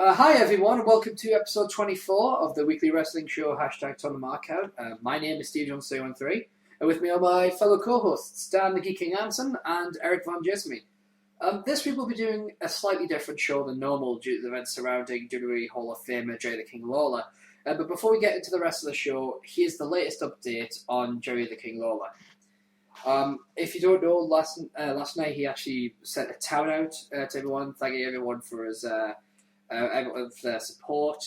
Hi everyone, and welcome to episode 24 of the weekly wrestling show #TonTheMarkout. My name is SteveJones313, and with me are my fellow co-hosts Dan the Geek King Anson and ErikVanDjismie. This week we'll be doing a slightly different show than normal due to the events surrounding WWE Hall of Famer Jerry the King Lawler. But before we get into the rest of the show, here's the latest update on Jerry the King Lawler. If you don't know, last night he actually sent a tout out to everyone, thanking everyone for his support.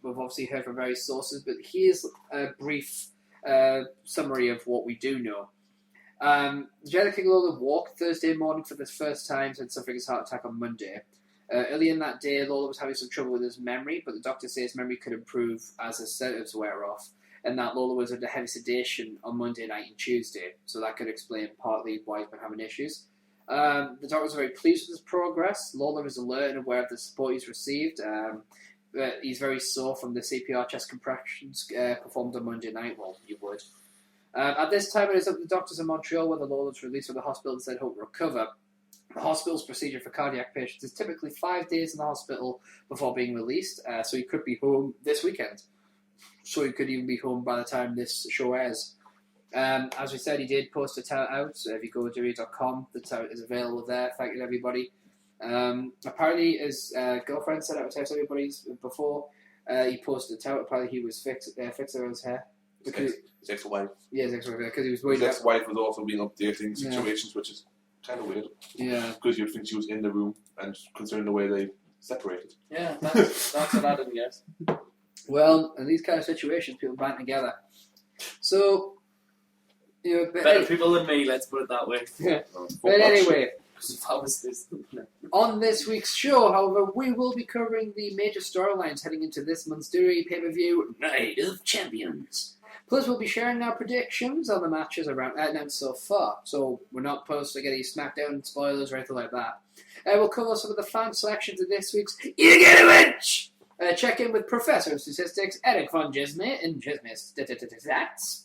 We've obviously heard from various sources, but here's a brief summary of what we do know. Jerry the King Lawler walked Thursday morning for the first time since suffering his heart attack on Monday. Early in that day, Lawler was having some trouble with his memory, but the doctor says his memory could improve as his sedatives wear off, and that Lawler was under heavy sedation on Monday night and Tuesday, so that could explain partly why he's been having issues. The doctors are very pleased with his progress. Lawler is alert and aware of the support he's received. But he's very sore from the CPR chest compressions performed on Monday night. Well, you would. At this time, it is up to the doctors in Montreal whether Lawler's released from the hospital and said he'll recover. The hospital's procedure for cardiac patients is typically 5 days in the hospital before being released, so he could be home this weekend. So he could even be home by the time this show airs. As we said, he did post a tout out, so if you go to WWE.com, the tout is available there. Thank you, everybody. Apparently, his girlfriend sent out a text to everybody before he posted a tout. Apparently, he was fixing his hair. His ex-wife. Yeah, his ex-wife, because he was worried. His ex-wife was also being updating situations, which is kind of weird. Yeah. Because you'd think she was in the room, and considering the way they separated. Yeah, that's what I didn't guess. Well, in these kind of situations, people band together. So, better people than me, let's put it that way. Yeah. But anyway, No. on this week's show, however, we will be covering the major storylines heading into this month's WWE pay-per-view, Night of Champions. Plus, we'll be sharing our predictions on the matches announced so far. So, we're not posting any SmackDown spoilers or anything like that. We'll cover some of the fan selections of this week's You Get a Witch! Check in with Professor of Statistics, ErikVanDjismie and Djismie Stats.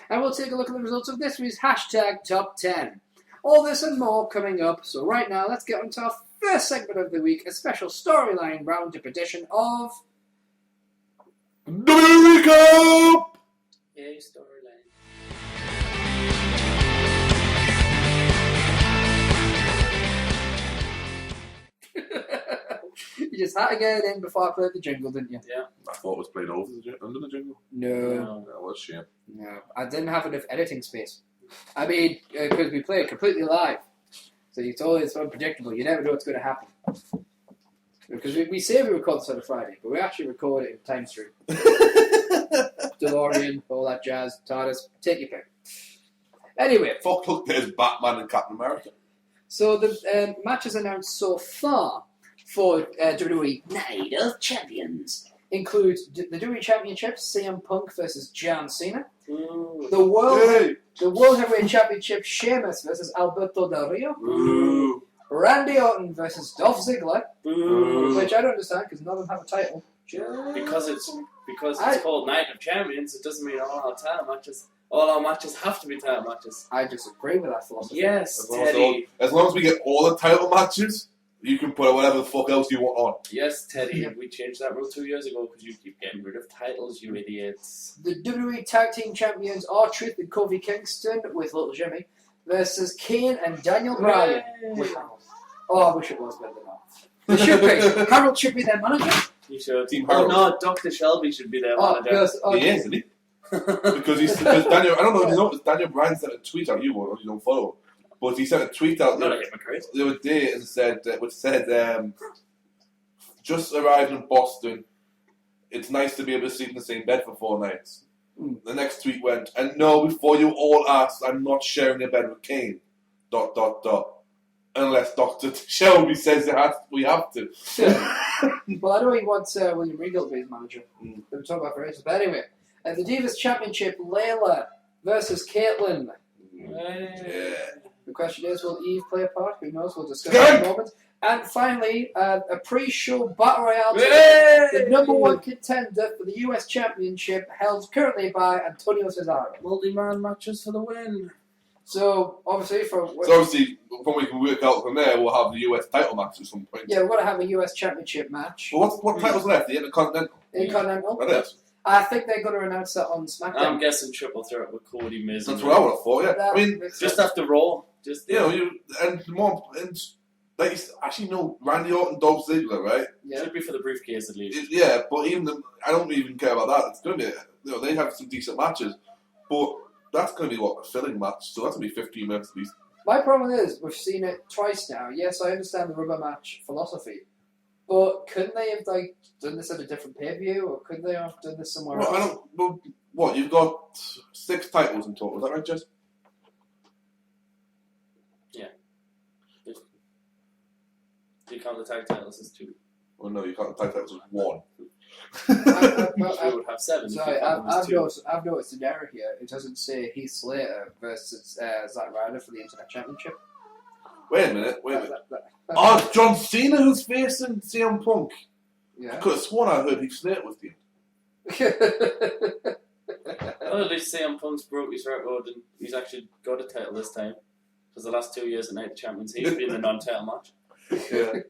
And we'll take a look at the results of this week's #Top 10. All this and more coming up. So right now, let's get on to our first segment of the week, a special storyline roundup edition of WWE Cup! Yay, storyline. You just had to get it in before I played the jingle, didn't you? Yeah. I thought it was played over under the jingle. No. That was a shame. No. I didn't have enough editing space. I mean, because we play it completely live. So it's always unpredictable. You never know what's going to happen. Because we say we record this on a Friday, but we actually record it in time stream. DeLorean, all that jazz, TARDIS, take your pick. Anyway. Fuck, look, there's Batman and Captain America. So the matches announced so far for WWE Night of Champions include the WWE Championship, CM Punk versus John Cena. Ooh. The World Heavyweight Championship, Sheamus versus Alberto Del Rio. Ooh. Randy Orton versus Dolph Ziggler, Ooh. which I don't understand because none of them have a title. Because it's called Night of Champions, it doesn't mean all our matches have to be title matches. I disagree with that philosophy. Yes, Teddy. As long as we get all the title matches, you can put whatever the fuck else you want on. Yes, Teddy. Yeah. We changed that rule 2 years ago because you keep getting rid of titles, you idiots. The WWE Tag Team Champions R-Truth and Kofi Kingston with Little Jimmy versus Kane and Daniel Bryan. Oh, I wish it was better than that. They should be. Harold should be their manager. You should. Team Oh Harold. no, Dr. Shelby should be their manager. He is, isn't he? Because Daniel, I don't know if you noticed, Daniel Bryan sent a tweet out, you don't follow, but he sent a tweet out Not a hypocrite. the other day and said, just arrived in Boston, it's nice to be able to sleep in the same bed for 4 nights. The next tweet went, and no, before you all ask, I'm not sharing a bed with Kane, ... Unless Dr. Shelby says we have to. Well, I know he wants William Regal to be his manager. They were talking about for ages. But anyway, the Divas Championship, Layla versus Caitlyn. Yeah. The question is, will Eve play a part? Who knows? We'll discuss that in a moment. And finally, a pre-show battle royale. The number 1 contender for the US Championship, held currently by Antonio Cesaro. Multi-man matches for the win. So obviously, So obviously, when we can work out from there, we'll have the US title match at some point. yeah, we're gonna have a US Championship match. But what titles left? The Intercontinental. Intercontinental. That is. I think they're gonna announce that on SmackDown. I'm guessing triple threat with Cody, Miz. That's what I would have thought. Yeah, I mean, just after Raw, just like actually no, Randy Orton, Dolph Ziggler, right? Yeah. Should be for the briefcase at least. Yeah, but I don't even care about that. It's gonna be, they have some decent matches, but that's gonna be a filling match. So that's gonna be 15 minutes at least. My problem is we've seen it twice now. Yes, I understand the rubber match philosophy, but couldn't they have done this at a different pay-per-view, or couldn't they have done this somewhere else? What you've got 6 titles in total, is that right, Jess? Yeah. Do you count the tag titles as 2? Well, no, you can't. The tag titles as 1. We would have 7. Sorry, I've noticed an error here. It doesn't say Heath Slater versus Zack Ryder for the Internet Championship. Wait a minute. Oh, John Cena who's facing CM Punk. Yeah. I could have sworn I heard Heath Slater was the. Well, at least CM Punk's broke his record and he's actually got a title this time. Because the last 2 years at Night of Champions, he's been in a non-title match. Yeah.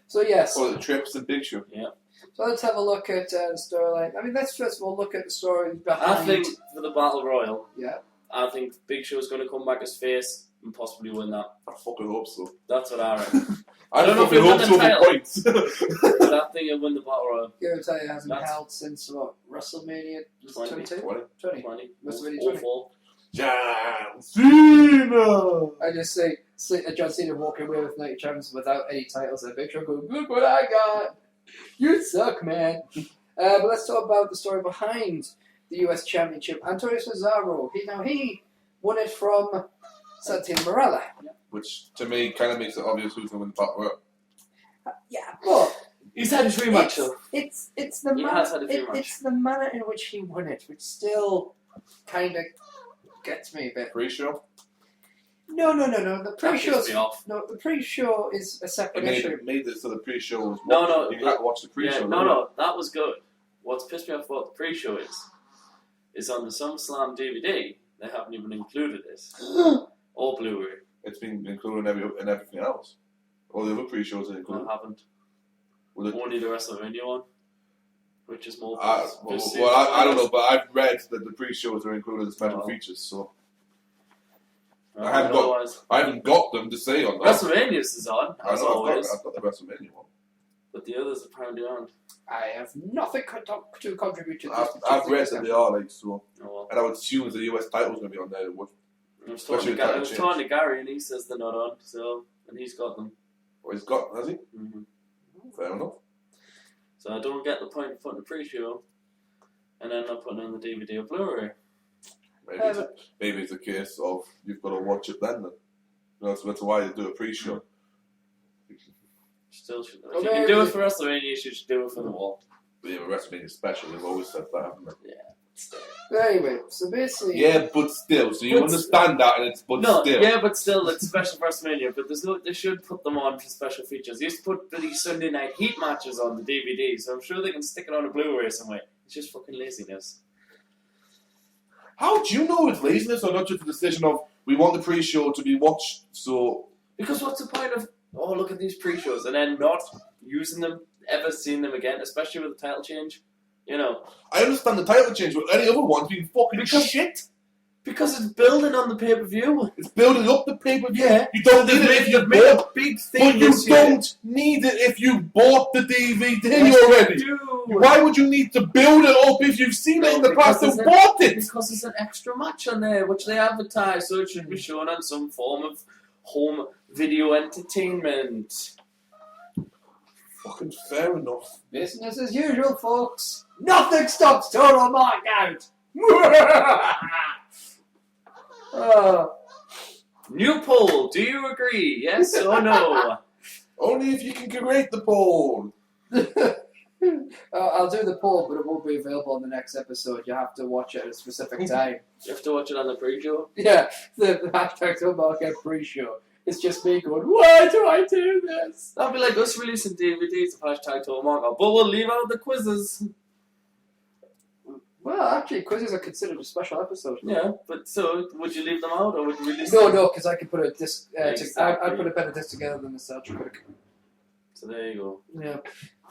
So yes. Or the Trips and Big Show. Yeah. So let's have a look at the storyline. I mean, let's first of all look at the story behind. I think for the Battle Royal, yeah, I think Big Show's going to come back as face and possibly win that. I fucking hope so. That's what I reckon. I don't know if fucking he'll hope win so the for title. points. But I think he'll win the Battle Royal. Guarantee it hasn't held since what, WrestleMania 22? 20. 20. WrestleMania 20. 04. John Cena! I just see John Cena walking away with Night of Champions without any titles and Big Show going, look what I got! You suck, man! But let's talk about the story behind the US Championship. Antonio Cesaro, he won it from Santino Marella. Which, to me, kind of makes it obvious who's going to win the Battle Royal. Yeah, but He's had his rematch, though. it's the He manner, has had a few matches. it's the manner in which he won it, which still kind of gets me a bit. Pre-show? No. The pre-show. pisses me off. No, the pre-show is a separate issue. It made it so the pre-show was. No. You had to watch the pre-show. Yeah, no, that was good. What's pissed me off about the pre-show is on the SummerSlam DVD, they haven't even included this. Or Blu-ray. It's been included in everything else. All the other pre-shows are included. I haven't. Well, Only the WrestleMania one, which is more. I don't know, but I've read that the pre-shows are included as special features, so I haven't got them to say on that. WrestleMania's is on, as always. I've got the WrestleMania one, but the others apparently aren't. I have nothing to contribute to this. I've read that they are so, Oh, well. and I would assume the US title's going to be on there. I was talking to Gary, and he says they're not on, and he's got them. Oh, he's got, has he? Mm-hmm. Fair enough. So I don't get the point of putting the pre-show and then not putting on the DVD or Blu-ray. Maybe it's a case of you've got to watch it then. That's why you do a pre-show. Still should. If you can do it for WrestleMania, you should do it for the War. But yeah, WrestleMania special. They've always said that, haven't they? Yeah. Still. But anyway, so basically. Yeah, but still. So you understand that, and it's still. Yeah, but still, it's special for WrestleMania. But they should put them on for special features. They used to put these Sunday Night Heat matches on the DVD, so I'm sure they can stick it on a Blu-ray somewhere. It's just fucking laziness. How do you know it's laziness or not just a decision of we want the pre-show to be watched? So because what's the point of look at these pre-shows and then not using them, ever seeing them again, especially with the title change? You know. I understand the title change, but any other one's been fucking shit. Because it's building on the pay-per-view. It's building up the pay-per-view. Yeah. You don't need it if you bought a big thing. But you don't need it if you bought the DVD already. Why would you need to build it up if you've seen it in the past and bought it? Because it's an extra match on there, which they advertise, so it should be shown on some form of home video entertainment. Fucking fair enough. Business as usual, folks. Nothing stops Total Markout. New poll. Do you agree? Yes or no? Only if you can create the poll. I'll do the poll, but it won't be available on the next episode. You have to watch it at a specific time. You have to watch it on the pre-show? Yeah, the hashtag Total Markout pre-show. It's just me going, why do I do this? That'll be like us releasing DVDs of hashtag Total Markout, but we'll leave out the quizzes. Well, actually, quizzes are considered a special episode. Yeah, but so would you leave them out or would you release No, them? no, because I can put a disc. Exactly. I'd put a better disc together than the Nostalgia Critic. So there you go. Yeah.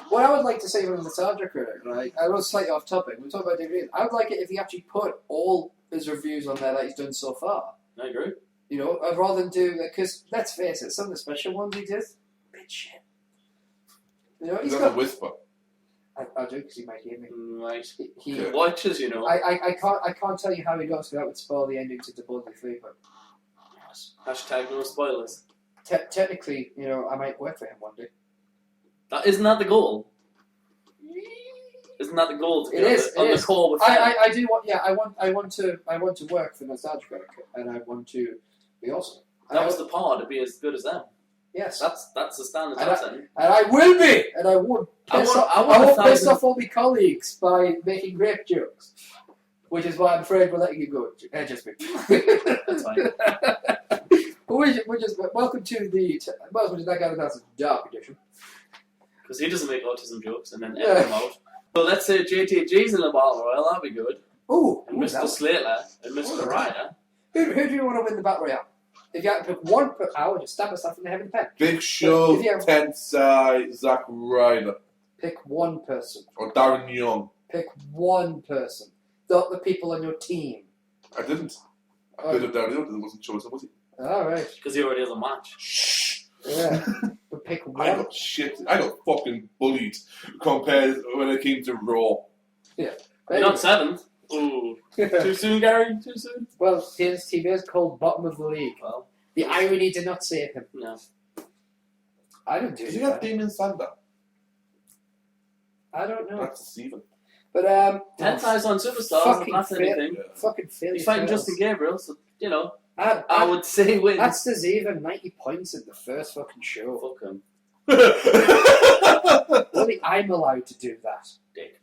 What I would like to say from the Nostalgia Critic, right? I was slightly off topic. We talked about DVDs. I would like it if he actually put all his reviews on there that he's done so far. I agree. You know, I'd rather than do because let's face it, some of the special ones he did, bit shit. You know, He's he's got a got. whisper. I do because he might hear me. Right. He Yeah. Watches, you know. I can't tell you how he does because that would spoil the ending to Double 3, but Hashtag no spoilers. technically, you know, I might work for him one day. Isn't that the goal? Isn't that the goal to It be is, on it the is. call with him? I do want, yeah, I want to work for Nostalgia Critic, and I want to be awesome. That was the par to be as good as them. Yes, That's the standard And I'm setting. and I will be, and I won't piss I want off 1,000 all my colleagues by making grape jokes, which is why I'm afraid we're letting you go, Jismie. That's fine. Welcome to that guy that's dark edition. Because he doesn't make autism jokes and then Yeah. edit them out. So let's say JTG's in the battle royal, that'll be good. Ooh, And Mr. Slater and Mr. Ryder. Who do you want to win the battle royale? If you had to pick one per hour, just stab myself in the head with a pen. Big Show, If you have- Tensai, Zack Ryder, Pick one person. or Darren Young. Pick one person. Not the people on your team. I didn't. I Oh. could have Darren Young, it wasn't chosen, was he? Alright. Because he already has a match. Shh. Yeah. But pick I one. got shit. I got fucking bullied compared when it came to Raw. You're not 7th. Ooh. Too soon, Gary? Too soon? Well, his team is called bottom of the league. Well, The irony did not save him. no. I don't do Does he that. have Damien Sander? I don't know. That's deceiving. But, Tensai's on Superstars, Fucking and that's fail. anything. Yeah. fucking failure. He's fighting fails. Justin Gabriel, so, you know, I I would say wins. That's even 90 points in the first fucking show. Fuck him. Only I'm allowed to do that. Dick.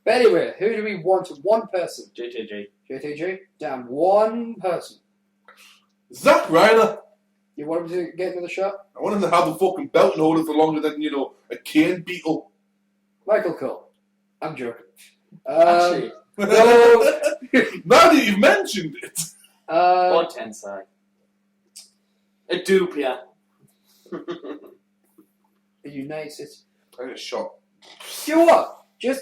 But anyway, who do we want? One person. JTG. JTG? Damn, one person. Zack Ryder. You want him to get another shot? I want him to have the fucking belt and hold it for longer than, you know, a cane beetle. Michael Cole. I'm joking. Actually, No. Now that you've mentioned it. or Tensai. A dupe, yeah. United. I get shot. You know what? Just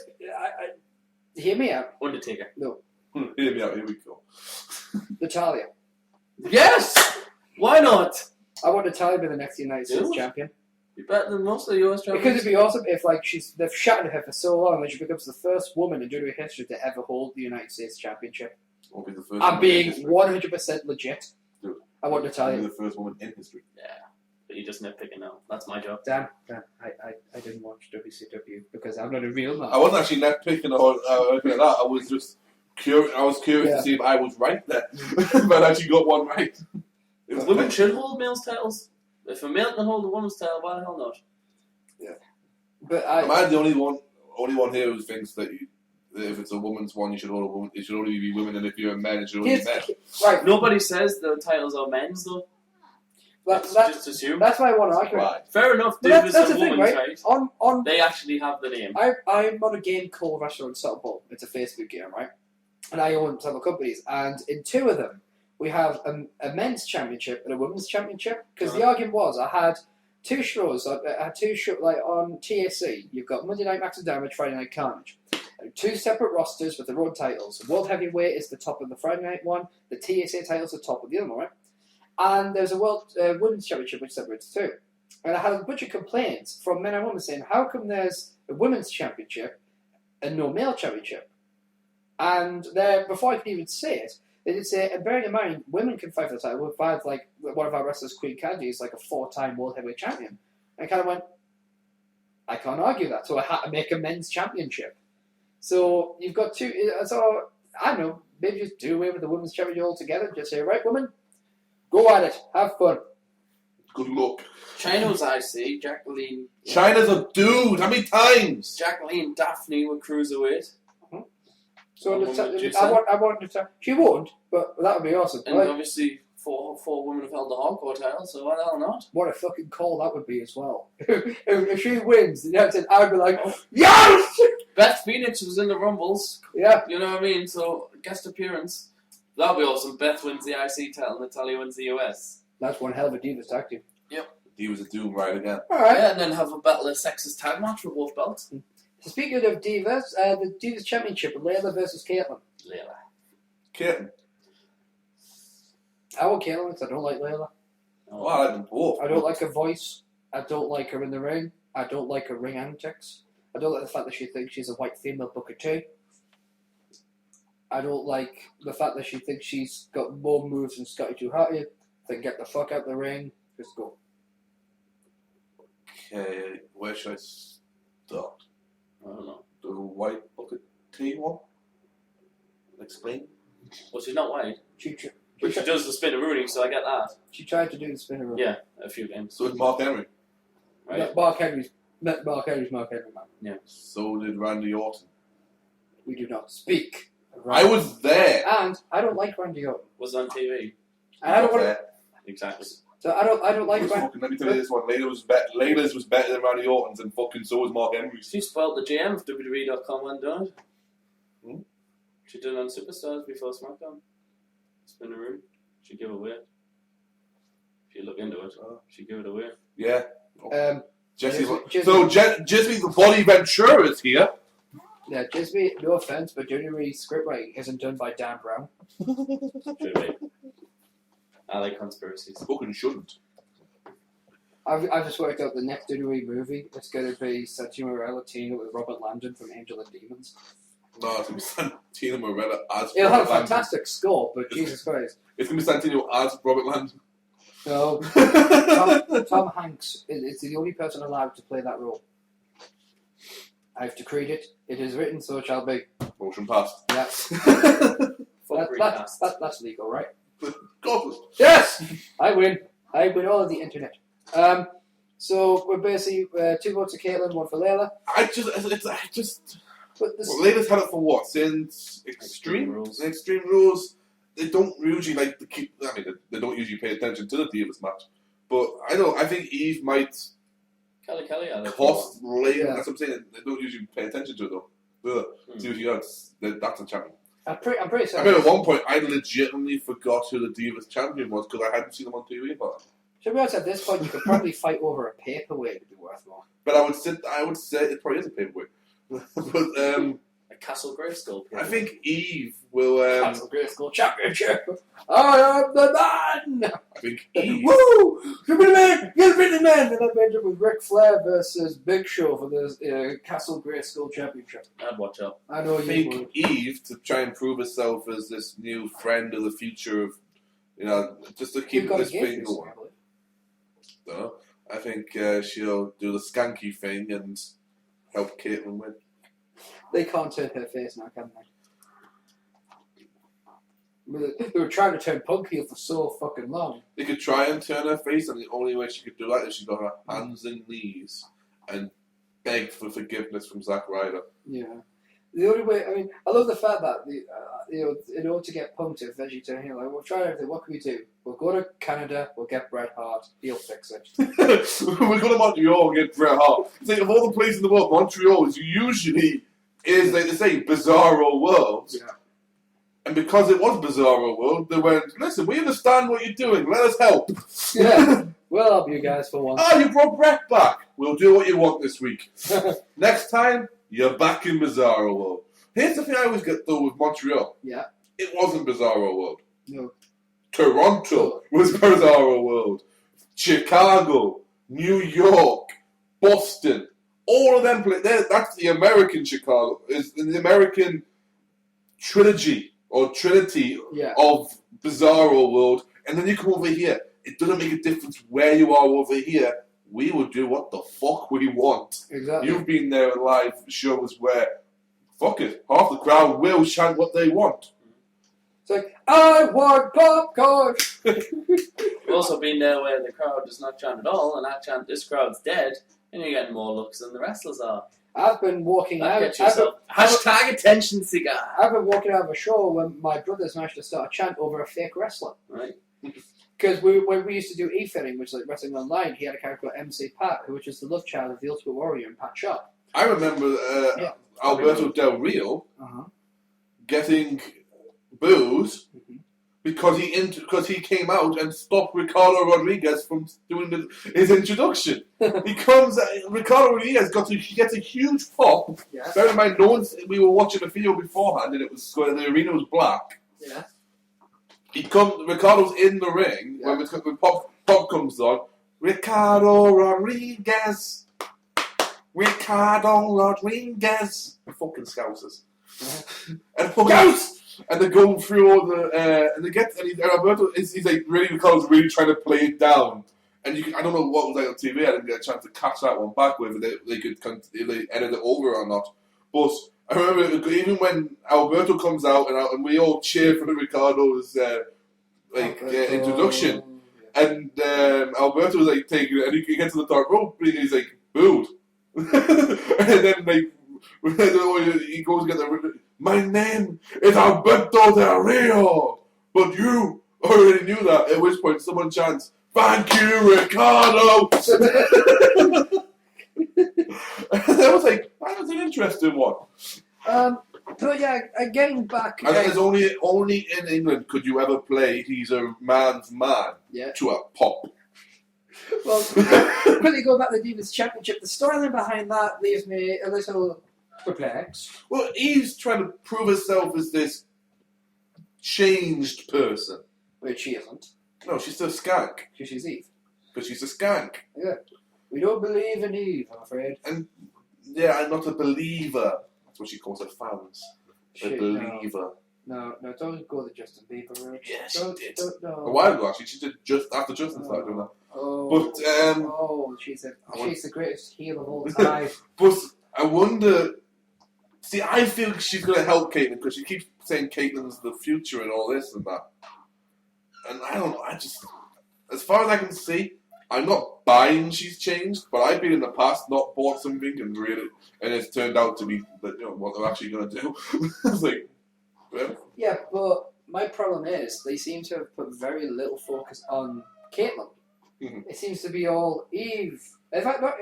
hear me out. Undertaker. Hear me out, here we go. Natalia. Yes! Why not? I want Natalia to be the next United States Do? champion. You're better than most of the US champions. Because it'd be awesome if they've shattered her for so long and she becomes the first woman in WWE history to ever hold the United States Championship. Won't be the first I'm woman in being history. 100% legit. Dude. I want Won't be Natalia. the first woman in history. Yeah. But you're just nitpicking now. That's my job. Damn. I didn't watch WCW because I'm not a real man. I wasn't actually nitpicking or anything like that. I was just curious. I was curious Yeah. to see if I was right there, but I actually got one right. It was Women like- should hold males' titles. If a male can hold a woman's title, why the hell not? But Am I the only one here who thinks that if it's a woman's one, you should hold a woman. It should only be women, and if you're a man, it should only be men. right. Nobody says the titles are men's, though. Just assume. That's why I want to argue. Why? Fair enough, But Davis that's a the thing, woman's right? right? On They actually have the name. I'm on a game called Restaurant Subtle Bowl. It's a Facebook game, right? And I own several companies, and in two of them, we have a men's championship and a women's championship. Because the argument was, I had two shows. I had two shows like on TAC. You've got Monday Night Max and Damage, Friday Night Carnage. Two separate rosters with their own titles. World Heavyweight is the top of the Friday Night one. The TSA title's the top of the other one, right? And there's a World Women's Championship which separates the two. And I had a bunch of complaints from men and women saying, how come there's a women's championship and no male championship? And before I could even say it, they did say, and bearing in mind, women can fight for the title. We fight like one of our wrestlers, Queen Candy, is like a 4-time World Heavyweight Champion. And I kind of went, I can't argue that. So I had to make a men's championship. So you've got two. So I don't know, maybe just do away with the women's championship altogether. Just say, right, women, go at it, have fun. Good luck. China's IC, Jacqueline. China's a dude. How many times? Jacqueline Daphne were cruiserweight. So What would you say? I want to. She won't, but that would be awesome. And Right? obviously, four women have held the hardcore title, so why the hell not? What a fucking call that would be as well. if she wins, the next I'd be like, yes! Beth Phoenix was in the Rumbles. Yeah. You know what I mean? So, guest appearance. That'll be awesome. Beth wins the IC title, Natalia wins the US. That's one hell of a Divas tag team. Divas of Doom right again. Alright. Yeah, and then have a battle of sexes tag match for both belts. So speaking of Divas, the Divas Championship, Layla versus Caitlyn. Layla. Kitten. I want Caitlyn because I don't like Layla. Oh, I like them both. I don't like her voice. I don't like her in the ring. I don't like her ring antics. I don't like the fact that she thinks she's a white female Booker T. I don't like the fact that she thinks she's got more moves than Scotty 2 Hotty. Then get the fuck out the ring. Just go. Okay, where should I start? I don't know. The white Booker T one? Explain? Well, she's not white. She But she does the spinner Rooney, so I get that. She tried to do the spinner room. Yeah, a few games. So did Mark Henry. Right? Mark Henry's Mark Henry, man. So did Randy Orton. We do not speak. I was there. And I don't like Randy Orton. Was on TV. And I don't want to. there. Exactly. So I don't like Randy. Fucking, let me tell you this one. Layla's was better than Randy Orton's, and fucking so was Mark Henry's. She spoiled the GM of WWE.com and done it. Hmm? She did it on Superstars before SmackDown. Spinner Rooney. She gave it away. If you look into it, she gave it away. Yeah. Jesse. Jesse- So Jesse the Body Ventura is here. Yeah, Djismie, no offense, but generally script writing isn't done by Dan Brown. Should be. I like conspiracies. Fucking shouldn't. I've just worked out the next WWE movie. It's going to be Santino Marella teaming with Robert Landon from Angel and Demons. No, it's going to be Santino Marella as It'll have a Robert Landon. fantastic score, but Jesus Christ. It's going to be Santino as Robert Landon. No, Tom Hanks is the only person allowed to play that role. I've decreed it. It is written, so it shall be. Motion passed. Yeah. Fuck recast. That's legal, right? God. Yes! I win all of the internet. So we're basically 2 votes for Caitlyn, 1 for Layla. I just. But this, Well, Layla's had it for what? Since Extreme Rules. Extreme Rules. They don't usually like to keep. I mean, they don't usually pay attention to the Divas match. But I think Eve might Kelly, I like cost Layla. Yeah. That's what I'm saying. They don't usually pay attention to it though. See if you got that's a champion. I'm pretty I certain. mean, at one point, I legitimately forgot who the Divas champion was because I hadn't seen them on TV. To be honest, at this point, you could probably fight over a paperweight to be worth more. But I would say it probably is a paperweight. But a Castle Grayskull. I think Eve will. Castle Grayskull Championship. I am the man. I think Eve. Woo! You're the man. You're the man. And I ended with Ric Flair versus Big Show for the Castle Grayskull Championship. I'd watch out. I know I you think would. Eve to try and prove herself as this new friend of the future of, just to You've keep got this a game thing this, going. I believe. So, I think she'll do the skanky thing and help Caitlyn win. They can't turn her face now, can they? They were trying to turn Punk heel for so fucking long. They could try and turn her face, and the only way she could do that is she got her hands and knees and begged for forgiveness from Zack Ryder. Yeah. The only way, I mean, I love the fact that, in order to get Punk to eventually turn heel, like, we'll try everything, what can we do? We'll go to Canada, we'll get Bret Hart, he'll fix it. We're going to Montreal and get Bret Hart. It's like, of all the places in the world, Montreal is usually, like they say, bizarro world. Yeah. And because it was bizarro world, they went, listen, we understand what you're doing, let us help. Yeah. We'll help you guys for once. Oh, you brought Bret back. We'll do what you want this week. Next time, you're back in Bizarro World. Here's the thing I always get though with Montreal. Yeah. It wasn't Bizarro World. No. Toronto was Bizarro World. Chicago, New York, Boston, all of them. That's the American Chicago. Is the American trilogy or trinity of Bizarro World. And then you come over here. It doesn't make a difference where you are over here. We will do what the fuck we want. Exactly. You've been there in live shows where, fuck it, half the crowd will chant what they want. It's like, I want popcorn! You've also been there where the crowd does not chant at all, and I chant, this crowd's dead, and you're getting more looks than the wrestlers are. I've been walking out. Get yourself. Hashtag attention cigar. I've been walking out of a show when my brothers managed to start a chant over a fake wrestler. Right. Because when we used to do e-fitting, which is like wrestling online, he had a character called MC Pat, which is the love child of the Ultimate Warrior and Pat Sharp. I remember Alberto Del Rio getting booed because he came out and stopped Ricardo Rodriguez from doing his introduction. Ricardo Rodriguez gets a huge pop. Yeah. Bear in mind, we were watching the video beforehand, and the arena was black. Yeah. Ricardo's in the ring when pop comes on. Ricardo Rodriguez. Fucking Scousers. And they're going through all the and Alberto he's like Ricardo's really trying to play it down. And I don't know what was like on TV. I didn't get a chance to catch that one back whether they could if they edit it over or not. But I remember even when Alberto comes out and we all cheer for Ricardo's introduction, and Alberto was like taking it, and he gets to the top rope, and he's like booed, and then like he goes to get my name is Alberto Del Rio, but you already knew that. At which point someone chants, "Thank you, Ricardo." That was an interesting one. But yeah, getting back. And there's only in England could you ever play "He's a Man's Man" to a pop. Well, quickly go back to the Divas Championship. The storyline behind that leaves me a little perplexed. Well, Eve's trying to prove herself as this changed person. Which she isn't. No, she's still a skank. She's Eve. But she's a skank. Yeah. We don't believe in Eve, I'm afraid. And yeah, I'm not a believer. That's what she calls her fans. A believer. No, don't go the Justin Bieber route. Yeah, she did. No. A while ago, actually. She did just after Justin started doing that. She's the greatest heel of all time. But I wonder. See, I feel she's going to help Caitlyn because she keeps saying Caitlyn's the future and all this and that. And I don't know. As far as I can see, I'm not buying she's changed, but I've been in the past not bought something and it's turned out to be what they're actually going to do. It's like, yeah, but my problem is they seem to have put very little focus on Caitlyn. Mm-hmm. It seems to be all Eve. In fact, not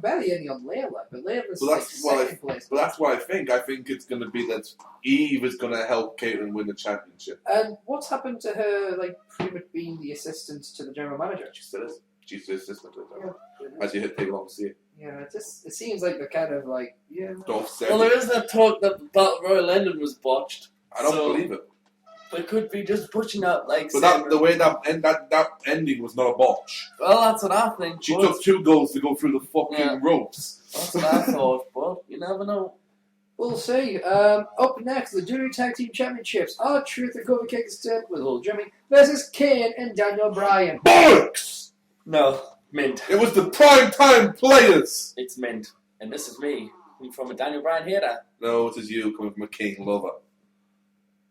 barely any on Layla, but Layla's second place. But that's what I think. I think it's going to be that Eve is going to help Caitlyn win the championship. And what's happened to her, pretty much being the assistant to the general manager? She still is. She's the assistant to the general manager. As you hit take long to see it. Yeah, it seems like the kind of Well, there is that talk that the Battle Royal ending was botched. I don't believe it. It could be just pushing out But the way that ending was not a botch. Well, that's what I think. She took 2 goals to go through the fucking ropes. That's what I thought, but you never know. We'll see. Up next, the Junior Tag Team Championships. R-Truth Kingston with Little Jimmy versus Kane and Daniel Bryan. Bollocks! No, mint. It was the prime time players. It's mint, and this is me from a Daniel Bryan hater. No, it is you coming from a Kane lover.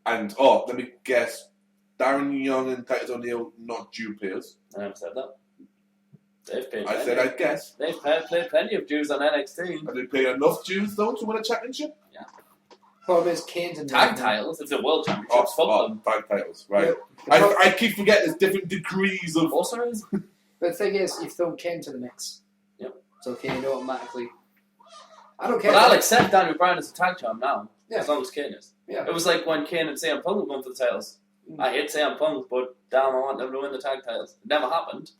And, let me guess, Darren Young and Titus O'Neil not due players. I never said that. They've paid I said I'd guess. They've played plenty of dues on NXT. Have they paid enough dues, though, to win a championship? Yeah. Problem is, Kane's and tag titles, if they're world championships, fuck them. Tag titles, right. Yeah. I keep forgetting there's different degrees of... Also is. But the thing is, you've thrown Kane to the mix. Yep. So Kane automatically... I don't care. But I'll accept Daniel Bryan as a tag champ now. Yeah. As long as Kane is. Yeah. It was like when Kane and CM Punk were going for the titles. I hate CM Punk, but damn, I want them to win the tag titles. It never happened.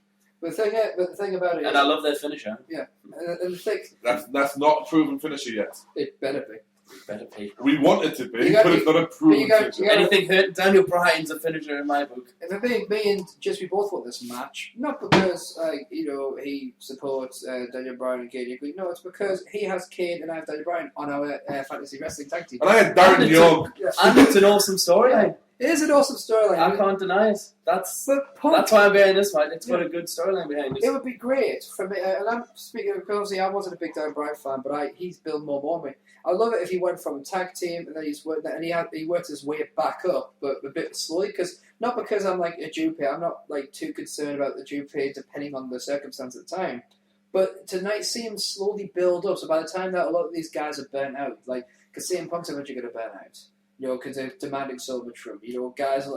But the thing about it is... And I love their finisher. Yeah. And the thing... That's not a proven finisher yet. It better be. It better be. We want it to be, but it's not a proven finisher. Anything hurt Daniel Bryan's a finisher in my book. If I'm being me and Jismie both want this match, not because he supports Daniel Bryan and Kane. No, it's because he has Kane and I have Daniel Bryan on our fantasy wrestling tag team. And I had Darren Young. And it's an awesome storyline. It is an awesome storyline. I can't deny it. That's why I'm behind this one. It's got a good storyline behind it. It would be great for me. And I'm speaking of, obviously, I wasn't a big Daniel Bryan fan, but he's built more on me. I'd love it if he went from tag team and then he worked his way back up, but a bit slowly. Not because I'm a dupe. I'm not too concerned about the dupe depending on the circumstance at the time. But tonight, see him slowly build up. So by the time that a lot of these guys are burnt out, because CM Punk's eventually going to burn out. Because they're demanding so much from him. Guys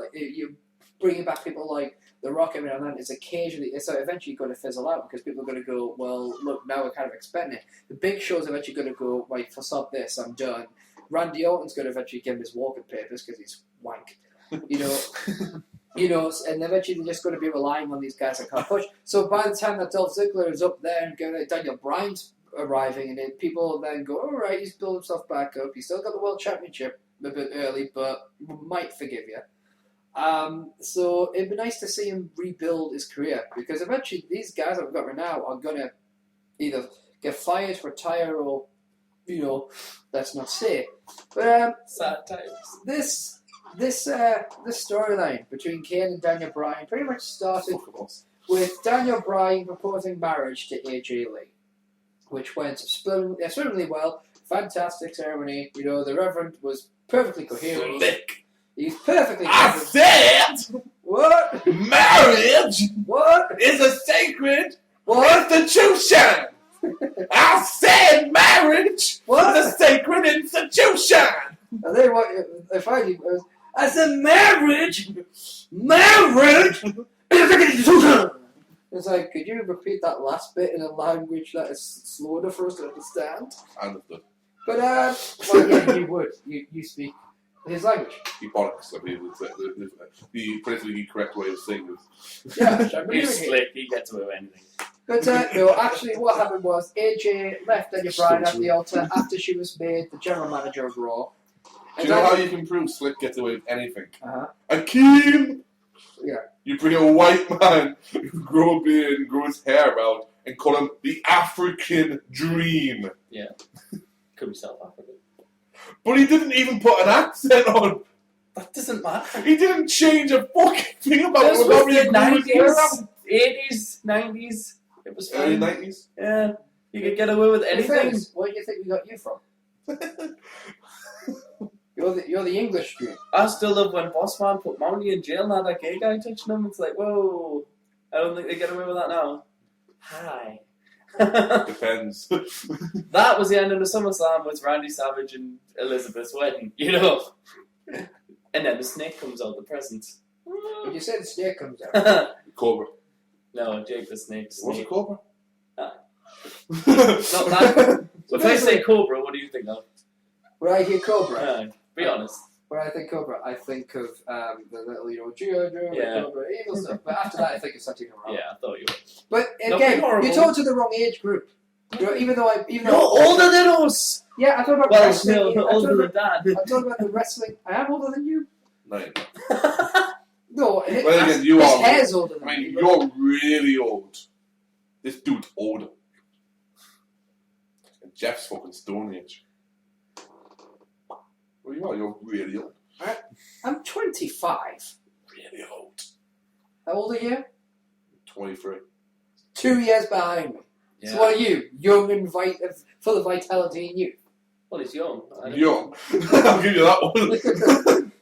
bringing back people like The Rock every now and then is occasionally, it's eventually going to fizzle out because people are going to go, well, look, now we're kind of expecting it. The big show's eventually going to go, right, for stop this, I'm done. Randy Orton's going to eventually give him his walking papers because he's wank. And eventually they're just going to be relying on these guys that can't push. So by the time that Dolph Ziggler is up there and Daniel Bryan's arriving, and then people then go, all right, he's built himself back up. He's still got the World Championship a bit early, but we might forgive you. So it'd be nice to see him rebuild his career because eventually these guys that we've got right now are going to either get fired, retire, or, let's not say. But sad times. This storyline between Kane and Daniel Bryan pretty much started with Daniel Bryan proposing marriage to AJ Lee, which went swimmingly well. Fantastic ceremony. The Reverend was perfectly coherent. Slick. He's perfectly I coherent. said What? marriage What? is a sacred What? institution. I said marriage What? is a sacred institution. And then what? If I said marriage. Marriage. It's like, could you repeat that last bit in a language that is slower for us to understand? I understood. But well, yeah, you would. You speak his language. Ebonics, I mean, the politically correct way of saying this. Yeah, I'm He's believing it. slick, he gets away with anything. But no, actually, what happened was AJ left Daniel Bryan at the altar after she was made the general manager of Raw. Do you know how you can prove Slick gets away with anything? Akeem! Yeah. You bring a white man who grow a beard and grow his hair out and call him the African Dream. Yeah. Could be South African. But he didn't even put an accent on. That doesn't matter. He didn't change a fucking thing about This it. was the 90s, 80s, 90s. It was fun. Early 90s? Yeah. You could get away with anything. Where do you think we got you from? You're the English Dream. I still love when Bossman put Mounty in jail and had that gay guy touching him. It's like, whoa. I don't think they get away with that now. Hi. Depends. That was the end of the SummerSlam with Randy Savage and Elizabeth's wedding, And then the snake comes out, the present. When you say the snake comes out. Cobra. No, Jake the Snake. What's a cobra? Not that. If I say Cobra, what do you think of? When I hear Cobra, Be honest. when I think Cobra, I think of the little, Geo, Yeah. Cobra, evil stuff. But after that, I think of something wrong. Yeah, I thought you would. But Nothing again, horrible. you talk to the wrong age group. Even though You're older than us! Yeah, I thought about Well, wrestling. no, older than Dad. I'm talking about the wrestling. I am older than you. No, you're not. No, Well, again, you his are. hair's older than I mean, me. you're really old. This dude's older. And Jeff's fucking Stone Age. Well, you are. You're really old. I'm 25. Really old. How old are you? 23. 2 years behind me. Yeah. So what are you? Young and full of vitality in you. Well, he's young. Young. I'll give you that one.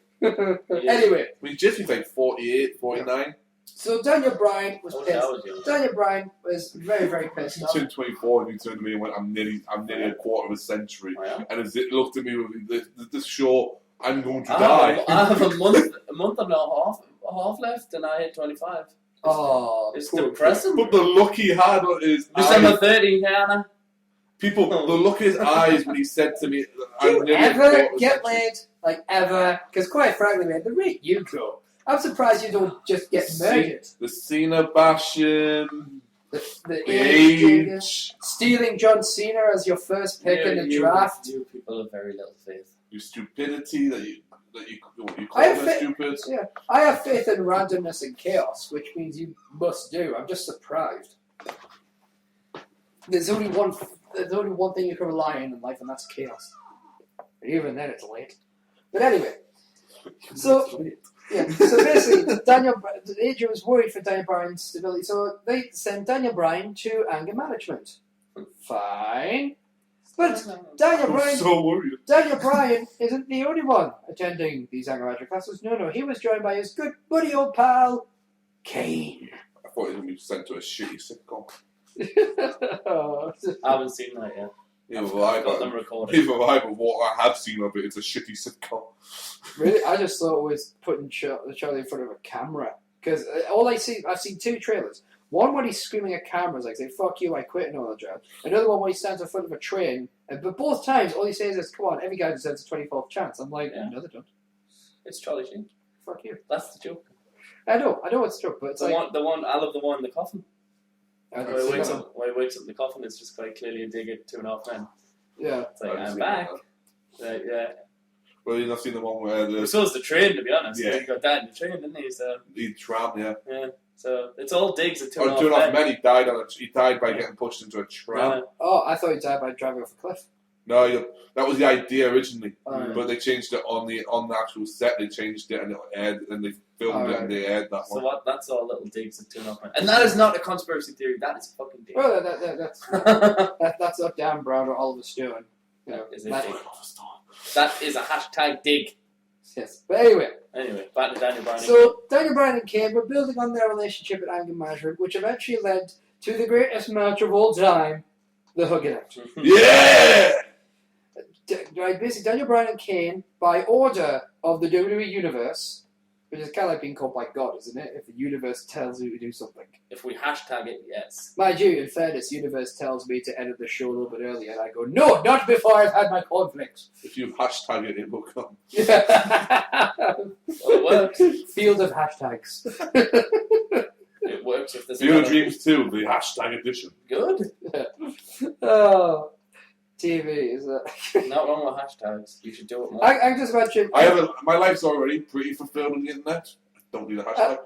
Anyway, I mean, Jeffy's like 48, 49. so Daniel Bryan was I pissed. was young. Daniel Bryan was very, very pissed He off. turned 24 and he turned to me and went, I'm nearly a quarter of a century. Oh, yeah? And as it looked at me with this show, I'm going to I die. have a month and a half left, and I hit 25. Oh, It's poor depressing. But the look he had on his December eyes, 30, Hannah. people, the look in his eyes when he said to me, Do I'm you nearly a ever quarter of a get century. laid? Like, ever? Because quite frankly, man, the rate you go, I'm surprised you don't just get murdered. The Cena bashing, The the age, age, stealing John Cena as your first pick in the draft. You people have very little faith. your stupidity that you call I have them stupid. Yeah, I have faith in randomness and chaos, which means you must do. I'm just surprised. There's only one thing you can rely on in life, and that's chaos. And even then, it's late. But anyway, so basically, AJ was worried for Daniel Bryan's stability, so they sent Daniel Bryan to anger management. Fine, but Daniel I'm Bryan. so worried. Daniel Bryan isn't the only one attending these anger management classes. No, he was joined by his good buddy old pal, Kane. I thought he was going to be sent to a shitty sitcom. I haven't seen that yet. Neither have got them I. recorded. Neither have I, but what I have seen of it, it's a shitty sitcom. Really, I just thought it was putting Charlie in front of a camera because I've seen two trailers. One when he's screaming at cameras like saying "fuck you, I quit" and all that jazz. Another one where he stands in front of a train, but both times all he says is "come on, every guy deserves a 24th chance." I'm like, no, they don't. It's Charlie Sheen. Fuck you. That's the joke. I know it's true, but it's I love the one in the coffin. I Where he wakes up in the coffin, it's just quite clearly a dig at 2.5 Men. Yeah. It's like, I'm back. Yeah. Well, you've not seen the one where So is the train, to be honest. Yeah. He got that in the train, didn't he? So. the tram, yeah. Yeah. So it's all digs at 2.5 On 2.5 Men, he died by getting pushed into a tram. Yeah. Oh, I thought he died by driving off a cliff. No, that was the idea originally, Alright. but they changed it on the actual set. They changed it and it aired, and they filmed it and they aired that So one. that's all little digs at 2.5 Men. And that is not a conspiracy theory. That is fucking dig. Well, that's up Dan Brown or Oliver Stone. You know, Is it that, dig? That is a hashtag dig. yes. But anyway. Anyway, back to Daniel Bryan. So, Daniel Bryan and Kane were building on their relationship at anger management, which eventually led to the greatest match of all time, the Hug It Out. Yeah! Basically, Daniel Bryan and Kane, by order of the WWE Universe, which is kind of like being called by God, isn't it? If the universe tells you to do something. If we hashtag it, yes. Mind you, in fairness, the universe tells me to edit the show a little bit earlier, and I go, no, not before I've had my cornflakes. If you hashtag it, it will come. Well, it works. Field of hashtags. It works if there's Field of another- Dreams 2, the hashtag edition. Good. Oh, TV is it? Not wrong with hashtags. You should do it more. I just mentioned. My life's already pretty fulfilled on the internet. Don't need a hashtag.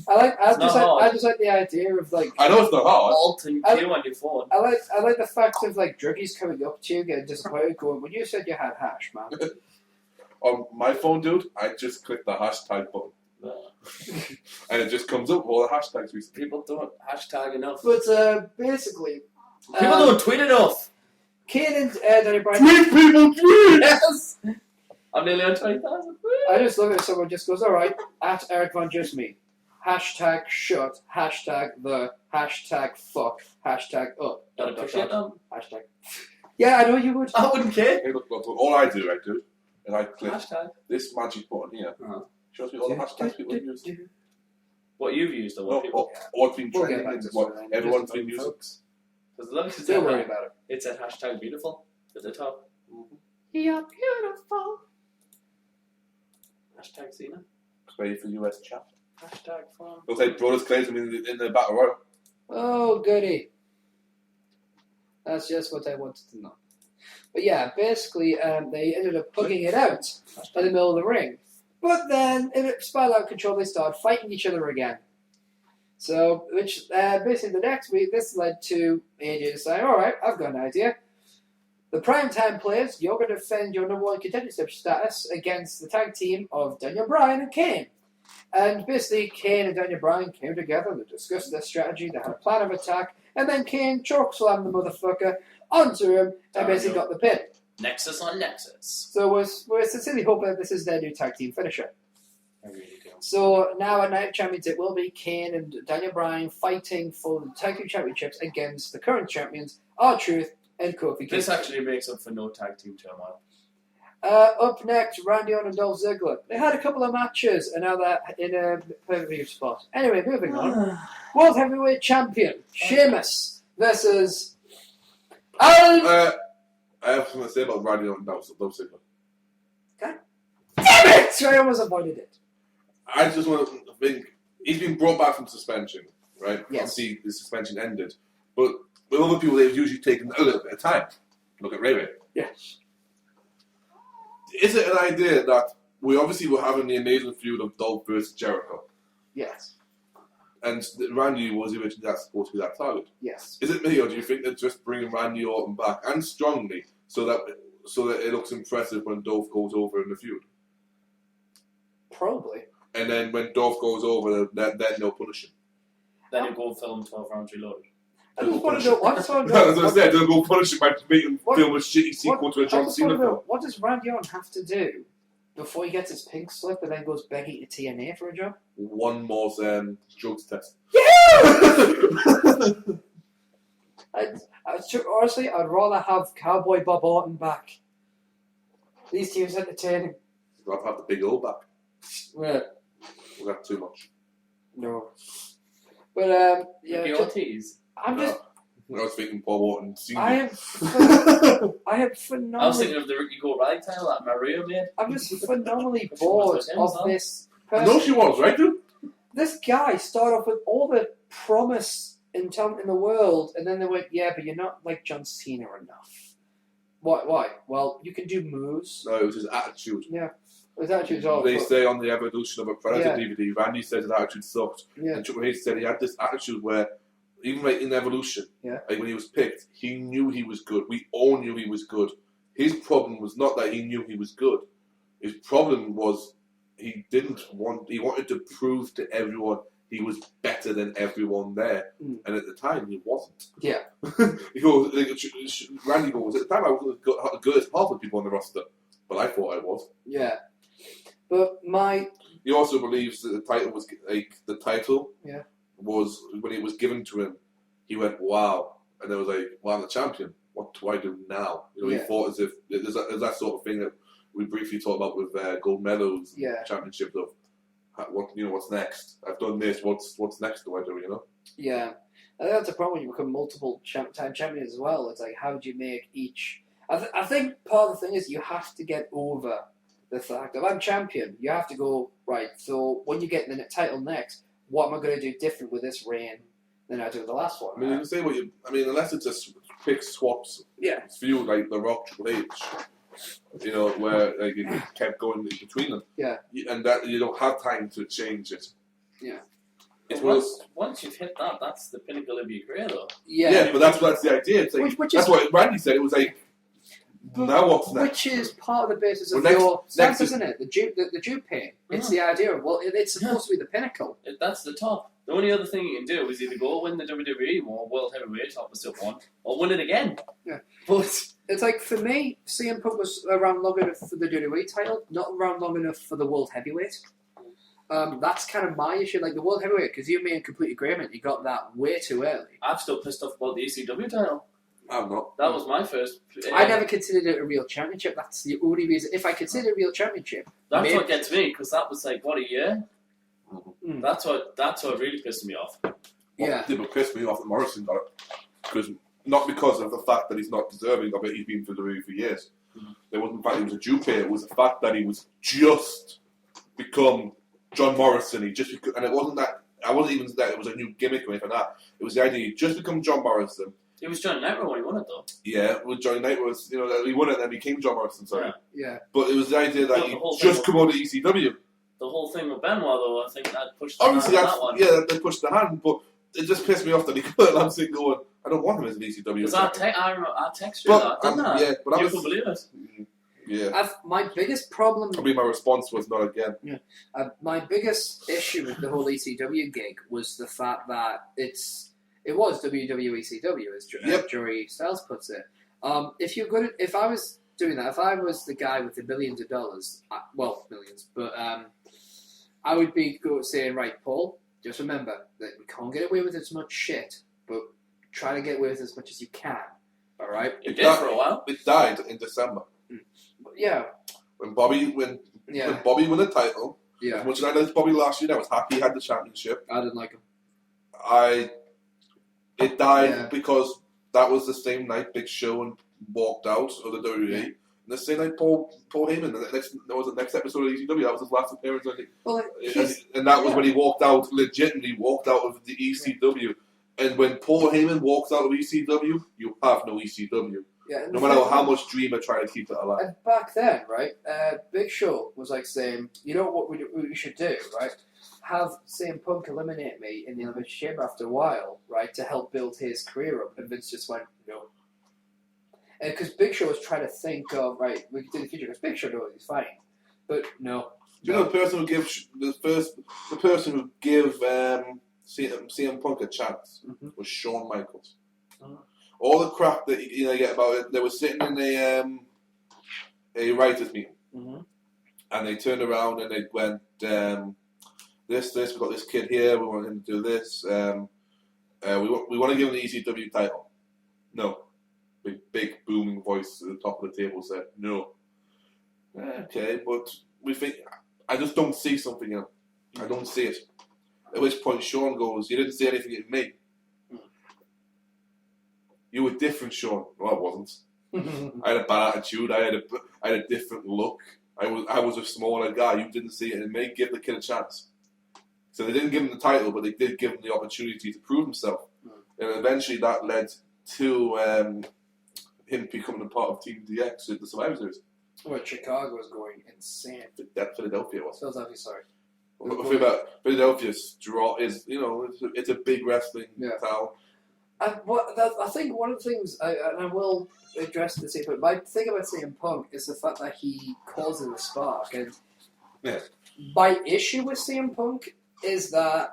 I It's not hard. just like the idea of like. I know it's not hard. Alt and Q on your phone. I like the fact of like druggies coming up to you, getting disappointed, going, "When you said you had hash, man." On my phone, dude, I just click the hashtag button. No. And it just comes up with all the hashtags we see. People don't hashtag enough. But basically, People don't tweet enough. Kane and Daniel Bryan. Tweet, people, tweet! Yes. I'm nearly on 20,000. I just love it if someone just goes, "All right, at ErikVanDjismie, hashtag shut, hashtag the, hashtag fuck, hashtag up, Gotta push it up. hashtag." Yeah, I know you would. I wouldn't care. Hey, look, all I do, is I click Hashtag. this magic button here. Uh-huh. Shows me all the hashtags people use. What you've used or what people. What's been We'll get trending back and to what this, everyone's just been using. folks. Because look, it's Don't worry about it. It said hashtag beautiful at the top. You're beautiful. Hashtag Cena. Ready for US chat. Hashtag fun. Looks like Brothers Clayton in the Battle Royal. Oh, goody. That's just what I wanted to know. But yeah, basically, they ended up hugging it out in the middle of the ring. But then, it spiraled out of control, they started fighting each other again. So, which, basically the next week, this led to AJ saying, alright, I've got an idea. The primetime players, you're going to defend your number one contendership status against the tag team of Daniel Bryan and Kane. And basically, Kane and Daniel Bryan came together, they discussed their strategy, they had a plan of attack, and then Kane chokeslammed the motherfucker onto him and basically got the pin. Nexus on Nexus. So we're sincerely hoping that this is their new tag team finisher. I really do. So now at Night of Champions, it will be Kane and Daniel Bryan fighting for the tag team championships against the current champions, R-Truth and Kofi This Kingston. actually makes up for no tag team turmoil. Up next, Randy Orton and Dolph Ziggler. They had a couple of matches, and now they're in a pay-per-view spot. Anyway, moving on. World Heavyweight Champion Sheamus versus Alan. I have something to say about Randy Orton and Dolph Ziggler. Damn it! I almost avoided it. I just want to think he's been brought back from suspension, right? Yes. Obviously, the suspension ended, but with other people, they've usually taken a little bit of time. Look at Ray Ray. Yes. Is it an idea that we obviously were having the amazing feud of Dolph versus Jericho, Yes. and Randy was originally supposed to be that target? Yes. Is it me, or do you think they're just bringing Randy Orton back and strongly so that it looks impressive when Dolph goes over in the feud? Probably. And then when Dolph goes over, then they'll punish him. Then you go film 12 rounds reloaded. I just want to know what's on. As I said, they'll go punish him by making him film a shitty sequel to a I John just want Cena to film. know, what does Randy Orton have to do before he gets his pink slip and then goes begging to TNA for a job? One more drugs test. I Honestly, I'd rather have Cowboy Bob Orton back. These teams entertaining. I'd have the big old back. Yeah. Was that too much? No. But yeah. Ricky Ortiz. I'm just. I was thinking Bob Orton. I am phenomenal. I was thinking of the Ricky O'Reilly title that Maria made. I'm just phenomenally bored of this I person. know she was, right, dude? This guy started off with all the promise in the world, and then they went, yeah, but you're not like John Cena enough. Why? Well, you can do moves. No, it was his attitude. Yeah. His attitude's all. They say on the Evolution of a Predator Yeah. DVD, Randy said his attitude sucked. Yeah. And Triple H said he had this attitude where, even like in Evolution, Yeah. like when he was picked, he knew he was good. We all knew he was good. His problem was not that he knew he was good. His problem was he wanted to prove to everyone he was better than everyone there. Mm. And at the time, he wasn't. Yeah. He goes, Randy goes, at the time I was good as half the people on the roster, but I thought I was. Yeah. But He also believes that the title was Yeah. was when it was given to him. He went, "Wow," and there was like, "Well, I'm the champion. What do I do now?" You know, Yeah. he thought as if there's that sort of thing that we briefly talked about with gold medals, Yeah. championships of what's next. I've done this. What's next? Do I do? You know? yeah, I think that's a problem when you become multiple time champions as well. It's like, how do you make each? I think part of the thing is you have to get over the fact that I'm champion. You have to go, right, so when you get the title next, what am I going to do different with this reign than I did with the last one? I mean, you can say what you. I mean, unless it's just quick swaps. Yeah. It's few like The Rock, Triple H. You know, where like, it kept going in between them. Yeah. And that you don't have time to change it. Yeah. It's Once you've hit that, that's the pinnacle of your career, though. Yeah. but that's the idea. It's like, Which that's is, what Randy said. It was like, now what's next? Which is part of the basis of Well, next- your next stance, isn't it? The dupe pain. It's Mhm. the idea of, well, it's supposed to be the pinnacle. That's the top. The only other thing you can do is either go win the WWE or World Heavyweight opposite one, or win it again. Yeah. But It's like, for me, CM Punk was around long enough for the WWE title, not around long enough for the World Heavyweight. That's kind of my issue. Like, the World Heavyweight, because you and me in complete agreement, you got that way too early. I'm still pissed off about the ECW title. I'm not. That was my first. I never considered it a real championship. That's the only reason. If I consider it a real championship, That's maybe- what gets me, because that was like, what, a year? Mm. That's what really pissed me off. Yeah. What did piss me off that Morrison got it? Not because of the fact that he's not deserving of it, he's been for the WWE for years. Mhm. It wasn't the fact he was a Jew player, it was the fact that he was just become John Morrison. And it wasn't that, I wasn't even that it was a new gimmick or anything like that. It was the idea he just become John Morrison. It was Johnny Nitro when he won it, though. Yeah, with Johnny Knight was, he won it and then became John Morrison, sorry. Yeah. But it was the idea that But the he whole just thing come out of ECW. The whole thing with Benoit, though, I think that pushed the Obviously, hand on that one. yeah, they pushed the hand, but it just pissed me off that he got it. I'm sitting going, I don't want him as an ECW. Because I texted you But, that, didn't I? yeah, but I You was, couldn't believe it. yeah. My biggest problem. I mean, my response was not again. My biggest issue with the whole ECW gig was the fact that it was WWECW, as Yep. Joey Styles puts it. If I was doing that, if I was the guy with the millions of dollars, millions, but I would be saying, right, Paul, just remember that we can't get away with as much shit, but try to get away with as much as you can. All right? It did for a while. It died in December But yeah. when Bobby won the title. Yeah. As much as I liked Bobby last year, I was happy he had the championship. I didn't like him. It died Yeah. because that was the same night Big Show walked out of the WWE. Yeah. And the same night Paul Heyman. That was the next episode of ECW. That was his last appearance. Well, And that was when he legitimately walked out of the ECW. And when Paul Heyman walks out of ECW, you have no ECW. yeah, No matter how much Dreamer tried to keep it alive. And back then, right, Big Show was like saying, you know what we should do, right? Have CM Punk eliminate me in the Elimination Chamber after a while, right, to help build his career up. And Vince just went, no. Because Big Show was trying to think of, right, we could do the future, because Big Show knows he's fine. But no. Do you know the person who gave CM Punk a chance was Shawn Michaels. Oh. All the crap that you get about it, they were sitting in a writers' meeting, and they turned around and they went, this, we've got this kid here, we want him to do this, we want to give him the ECW title. No. Big booming voice at the top of the table said, no. Okay, but we think... I just don't see something in him. I don't see it. At which point Sean goes, you didn't see anything in me. You were different, Sean. Well, I wasn't. I had a bad attitude. I had a different look. I was a smaller guy. You didn't see it in me. Give the kid a chance. So they didn't give him the title, but they did give him the opportunity to prove himself. And eventually that led to him becoming a part of Team DX at the Survivor Series. Well, Chicago was going insane. That Philadelphia was. Philadelphia, sorry. The thing about Philadelphia's draw is, it's a big wrestling town. I think one of the things, and I will address this here, but my thing about CM Punk is the fact that he causes a spark. And my issue with CM Punk is that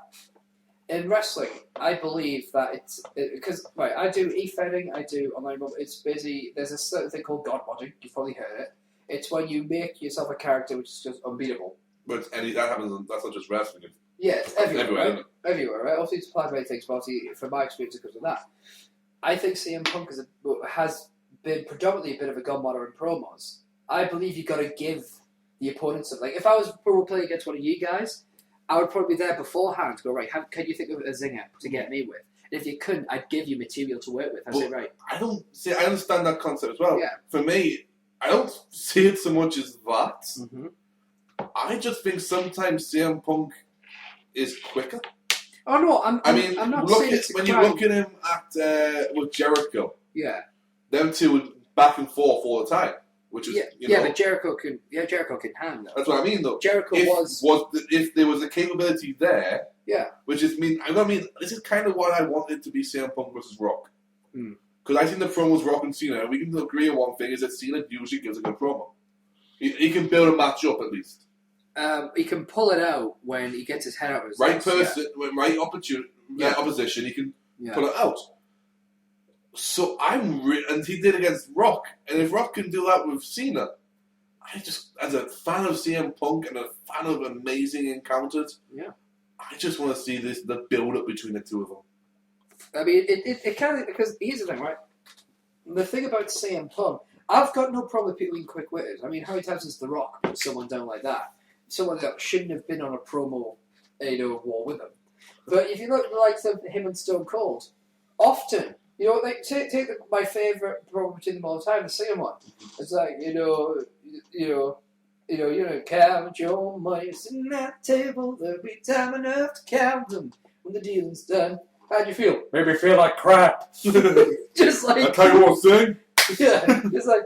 in wrestling, I believe that because I do e-fetting, I do online. It's busy. There's a certain thing called God modding. You've probably heard it. It's when you make yourself a character which is just unbeatable. But that happens. That's not just wrestling. Yeah, it's everywhere. Everywhere, Everywhere, right? Obviously, it's applied to many things, but obviously, from my experience, it comes with that. I think CM Punk has been predominantly a bit of a godmother in promos. I believe you've got to give the opponents something. Like, if I was playing against one of you guys, I would probably be there beforehand to go, right, can you think of a zinger to get me with? And if you couldn't, I'd give you material to work with. I'd say, right. I understand that concept as well. Yeah. For me, I don't see it so much as that. Mm-hmm. I just think sometimes CM Punk is quicker. Oh no, I'm not saying it's when you look at him with Jericho. Yeah. Them two were back and forth all the time, which is but Jericho can hang though. That's what I mean though. Jericho if there was a capability there. Yeah. Which is this is kind of what I wanted to be CM Punk versus Rock. Because I think the promos Rock and Cena, we can agree on one thing, is that Cena usually gives a good promo. He can build a match up at least. He can pull it out when he gets his head out of his right person, right opposition, he can pull it out. So and he did against Rock, and if Rock can do that with Cena, I just, as a fan of CM Punk and a fan of amazing encounters, I just want to see the build up between the two of them. I mean, it kind of, because here's the thing, right? The thing about CM Punk, I've got no problem with people being quick-witted. I mean, how many times has The Rock put someone down like that? Someone that shouldn't have been on a promo, war with him. But if you look at the likes of him and Stone Cold, often, like take my favourite promo between them all the time, the same one. It's like, count your money, sitting at the table, there'll be time enough to count them when the dealing's done. How'd you feel? Made me feel like crap. Just like... I tell you what I'm saying. Yeah, it's like,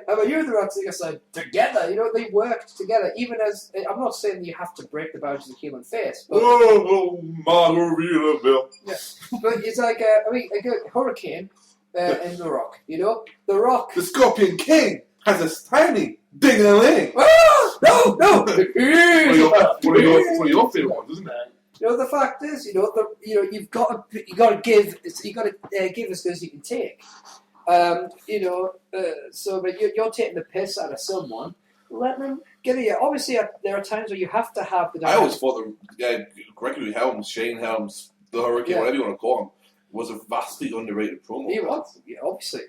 how about you and The Rock? It's like, together, they worked together. Even as, I'm not saying that you have to break the boundaries of human face. But, Margarita Bill. Yeah, but it's like, a good Hurricane and The Rock, The Rock... The Scorpion King has a tiny ding-a-ling. Ah! No! One of your favorite ones, isn't it? The fact is, you've got to give as good as you can take. But you're taking the piss out of someone. Let them get it. Obviously, there are times where you have to have the. I always thought Gregory Helms, Shane Helms, the Hurricane, whatever you want to call him, was a vastly underrated promo. He was, obviously.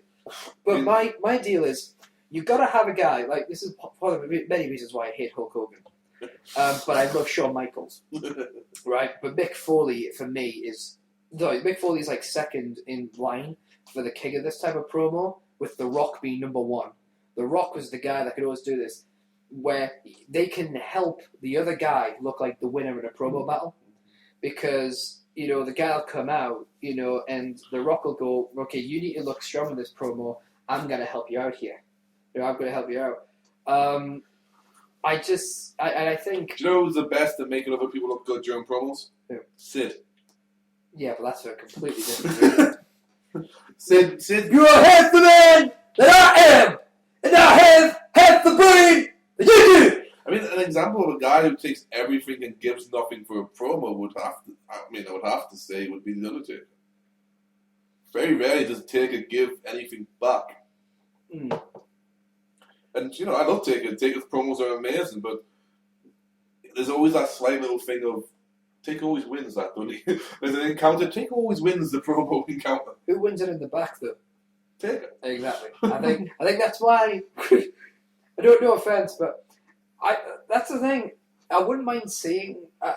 But my deal is, you've got to have a guy like this. Is one of the many reasons why I hate Hulk Hogan. But I love Shawn Michaels, right? But Mick Foley for me is Mick Foley is like second in line for the king of this type of promo, with The Rock being number one. The Rock was the guy that could always do this, where they can help the other guy look like the winner in a promo battle, because the guy will come out, and The Rock will go, okay, you need to look strong in this promo. I'm gonna help you out here. I'm gonna help you out. I think... Do you know who's the best at making other people look good during promos? Who? Sid. Yeah, but that's a completely different Sid, you are half the man that I am, and I have half the brain that you do! I mean, an example of a guy who takes everything and gives nothing for a promo I would have to say would be The Undertaker. Very rarely does Taker give anything back. And, I love Taker. Taker's promos are amazing, but there's always that slight little thing of, Taker always wins that, don't he? There's an encounter. Taker always wins the promo encounter. Who wins it in the back though? Taker. Exactly. I think that's why. I don't know offense, but that's the thing. I wouldn't mind seeing a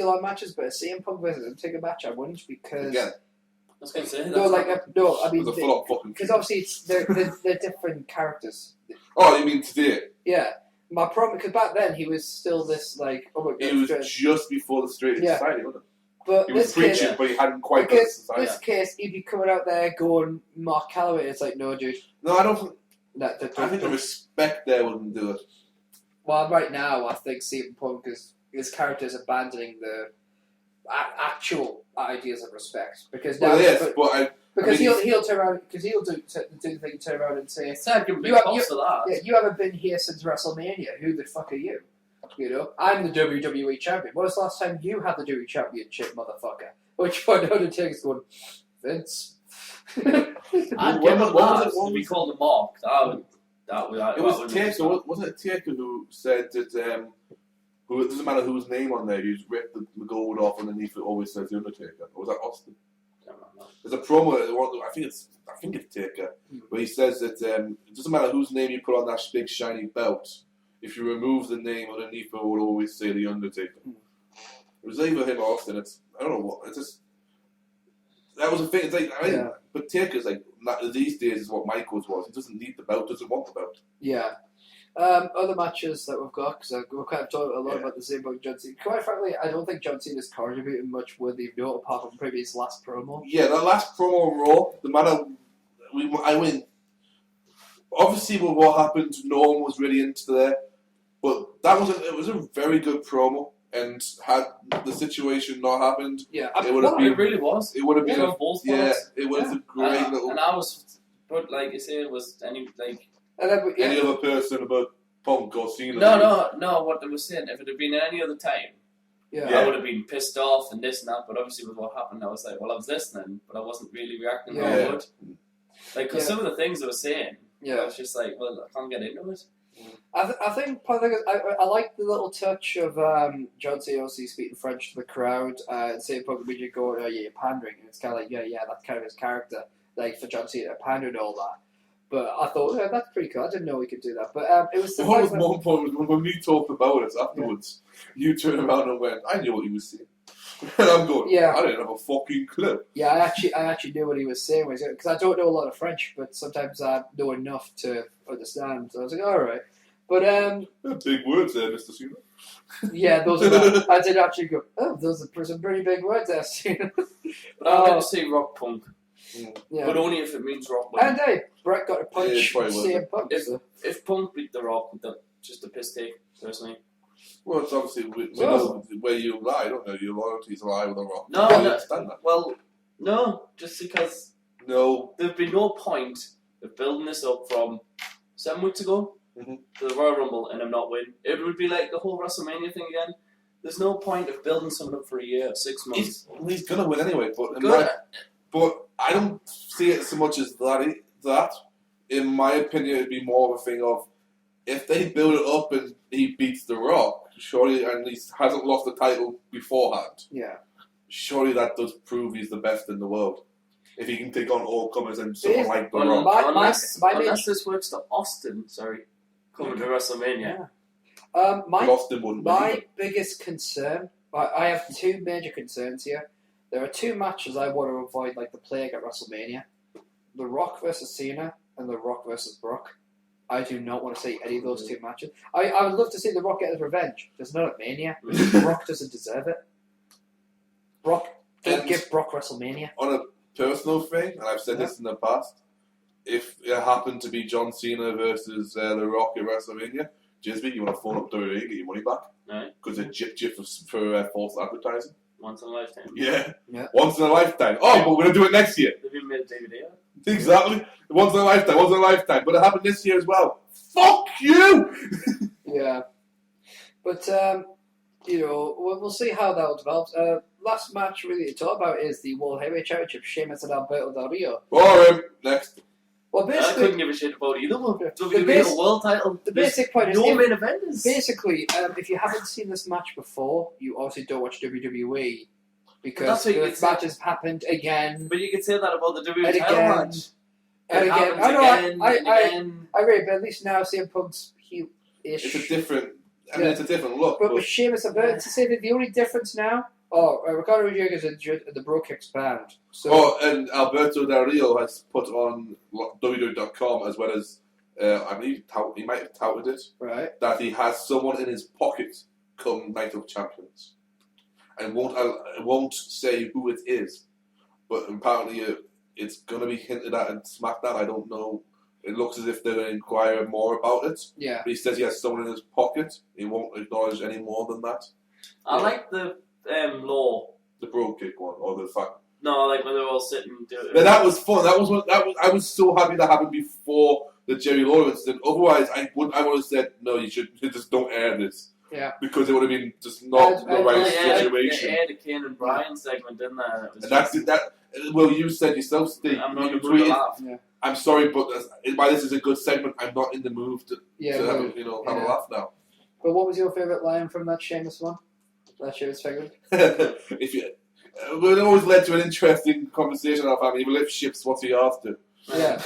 lot of matches, but a CM Punk versus Undertaker match I wouldn't because. Again. I was going to say I mean, It's a full-on fucking. because obviously they're different characters. Oh, you mean today? Yeah. My problem, because back then he was still this like. Oh my God, It was just before the Straight Yeah. Society, wasn't it? But He was this preaching, case, but he hadn't quite got the because society. this case, he'd be coming out there going Mark Calloway. It's like, no, dude. No, I don't think. I I think the respect there wouldn't do it. Well, right now, I think CM Punk is his character is abandoning the actual ideas of respect because now. Well, yes, but because I mean, he'll turn around because he'll do the thing, turn around and say, Sad, give him big You- props for that. "Yeah, you haven't been here since WrestleMania. Who the fuck are you? You know, I'm the WWE champion. When was the last time you had the WWE championship, motherfucker?" Which point Undertaker's going, Vince. I'd What give him was that. it? What To be was called a mock, that would. it was Taker. Wasn't it Taker who said that? Who it doesn't matter whose name on there. He's ripped the gold off underneath. It always says the Undertaker. Or was that Austin? There's a promo. I think it's Taker, where he says that it doesn't matter whose name you put on that big shiny belt. If you remove the name underneath, it will always say the Undertaker. It was either him or Austin. I don't know what. It's just that was a thing. It's like but Taker's like these days is what Michaels was. He doesn't need the belt. Doesn't want the belt. Yeah. Other matches that we've got, because we've kind of talked a lot about the same about John Cena. Quite frankly, I don't think John Cena's contributed much worthy of note apart from maybe his last promo. Yeah, that last promo on Raw, the matter I win. Obviously, with what happened, no one was really into there, but it was a very good promo. And had the situation not happened, Yeah, it would have been. It really was. It would have been. On both Yeah, parts. it was a great little. And I was, but like you say, it was any like. and then, Any other person about Punk or Cena? No. What they were saying, if it had been any other time, yeah. I would have been pissed off and this and that. But obviously, with what happened, I was like, well, I was listening, but I wasn't really reacting how I would. Like, because some of the things they were saying, I was just like, well, I can't get into it. I think part of the thing is, I like the little touch of John Cena obviously speaking French to the crowd and saying Punk immediately going, "Oh yeah, you're pandering." And it's kind of like, yeah, that's kind of his character, like for John Cena to pander and all that. But I thought, that's pretty cool. I didn't know we could do that. But it was. What was more important was when we talked about it afterwards. You turned around and went, "I knew what he was saying," and I'm going, "I didn't have a fucking clue." Yeah, I actually knew what he was saying because I don't know a lot of French, but sometimes I know enough to understand. So I was like, all right. But big words there, Mr. Cena. Yeah, those are. I did actually go. Oh, those are some pretty big words there, Cena. But I'm going to say Rock Punk. Yeah. But only if it means Rock. And hey, Brett got a punch Yeah, CM Punk. If Punk beat The Rock, just a piss take, personally. Well, it's obviously we know where you lie, don't know. Your loyalties lie with The Rock. No, I understand that. Well, no, just because there'd be no point of building this up from 7 weeks ago to the Royal Rumble and him not win. It would be like the whole WrestleMania thing again. There's no point of building someone up for a year, 6 months. He's gonna win anyway, but I don't see it so much as that. In my opinion, it'd be more of a thing of if they build it up and he beats The Rock, surely, and he hasn't lost the title beforehand. Yeah. surely that does prove he's the best in the world. If he can take on all comers and someone like The Well, Rock. unless this works to Austin, coming to WrestleMania. Austin wouldn't My biggest concern, I have two major concerns here. There are two matches I want to avoid like the plague at WrestleMania. The Rock versus Cena and The Rock versus Brock. I do not want to see any of those two matches. I would love to see The Rock get his revenge. Just not at Mania. Brock doesn't deserve it. Don't give Brock WrestleMania. On a personal thing, and I've said this in the past, if it happened to be John Cena versus The Rock at WrestleMania, Djismie, you want to phone up WWE and get your money back? Right. Because it gypped you for false advertising. Once in a lifetime. Yeah. Once in a lifetime. Oh, but we're going to do it next year. They've even made a DVD out. Exactly. Once in a lifetime. But it happened this year as well. Fuck you! Yeah. But, we'll see how that develops. Last match really to talk about is the World Heavyweight Championship, Sheamus and Alberto Del Rio. Boring. Next. Well, I basically, couldn't give a shit about either one. The WWE bas- a world title. the basic point is no if- main eventers. basically, if you haven't seen this match before, you obviously don't watch WWE because that's what you the could say. match has happened again. But you could say that about the WWE And title again, match. and It again. happens I know, again and I again. agree, but at least now CM Punk's heel-ish. It's a different. I mean, it's a different look. But with Sheamus, I'm about to say that the only difference now, Ricardo Rodriguez and the Bro Kicks band. So, and Alberto Del Rio has put on WWE.com as well as I believe he might have touted it right. that he has someone in his pocket come Night of Champions, and won't say who it is, but apparently it's gonna be hinted at in SmackDown. I don't know. It looks as if they're going to inquire more about it. Yeah. But he says he has someone in his pocket. He won't acknowledge any more than that. I like the law. The bro kick one, or the fact. No, like when they're all sitting. But that was fun. That was. I was so happy that happened before the Jerry Lawler incident. Otherwise, I would have said no. You just don't air this. Yeah. Because it would have been just not the right situation. They aired a Kane and Bryan segment, didn't they? And that's it. That. Well, you said yourself, Steve. I'm not you in the mood to tweeted. laugh. Yeah. I'm sorry, but while this is a good segment, I'm not in the mood to have a laugh now. But what was your favourite line from that Sheamus one? That Sheamus segment? If you, it always led to an interesting conversation of having even if ships what he asked to. Yeah.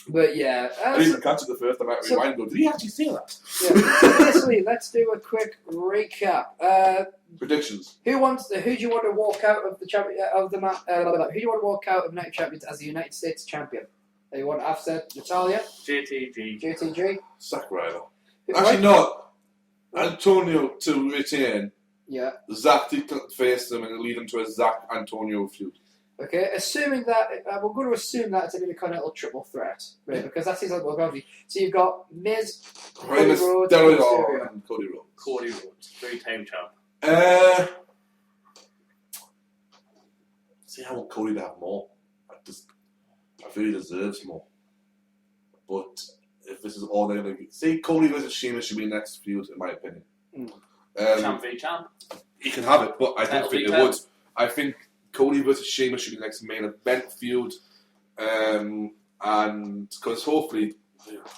But yeah. I didn't catch it the first time. I had to rewind and go, did he actually say that? Yeah. So basically, let's do a quick recap. Predictions. Who do you want to walk out of the champion of the match? Who do you want to walk out of Night of Champions as the United States champion? You want Afset, Natalia, JTG, Zack Ryder. Actually, not. Antonio to retain. Yeah. Zack to face them and lead them to a Zack Antonio feud. Okay, assuming that we're going to assume that it's a Intercontinental triple threat, right? Because that seems like more obvious. So you've got Miz, Cody Rhodes, and Mysterio. And Cody Rhodes. Cody Rhodes, 3-time champ. See, I want Cody to have more. I feel he deserves more. But if this is all they're going to be, see, Cody versus Sheamus should be next feud, in my opinion. Champ v champ. He can have it, but I don't think Title. it would. I think Cody versus Sheamus should be the next main event feud, and because hopefully,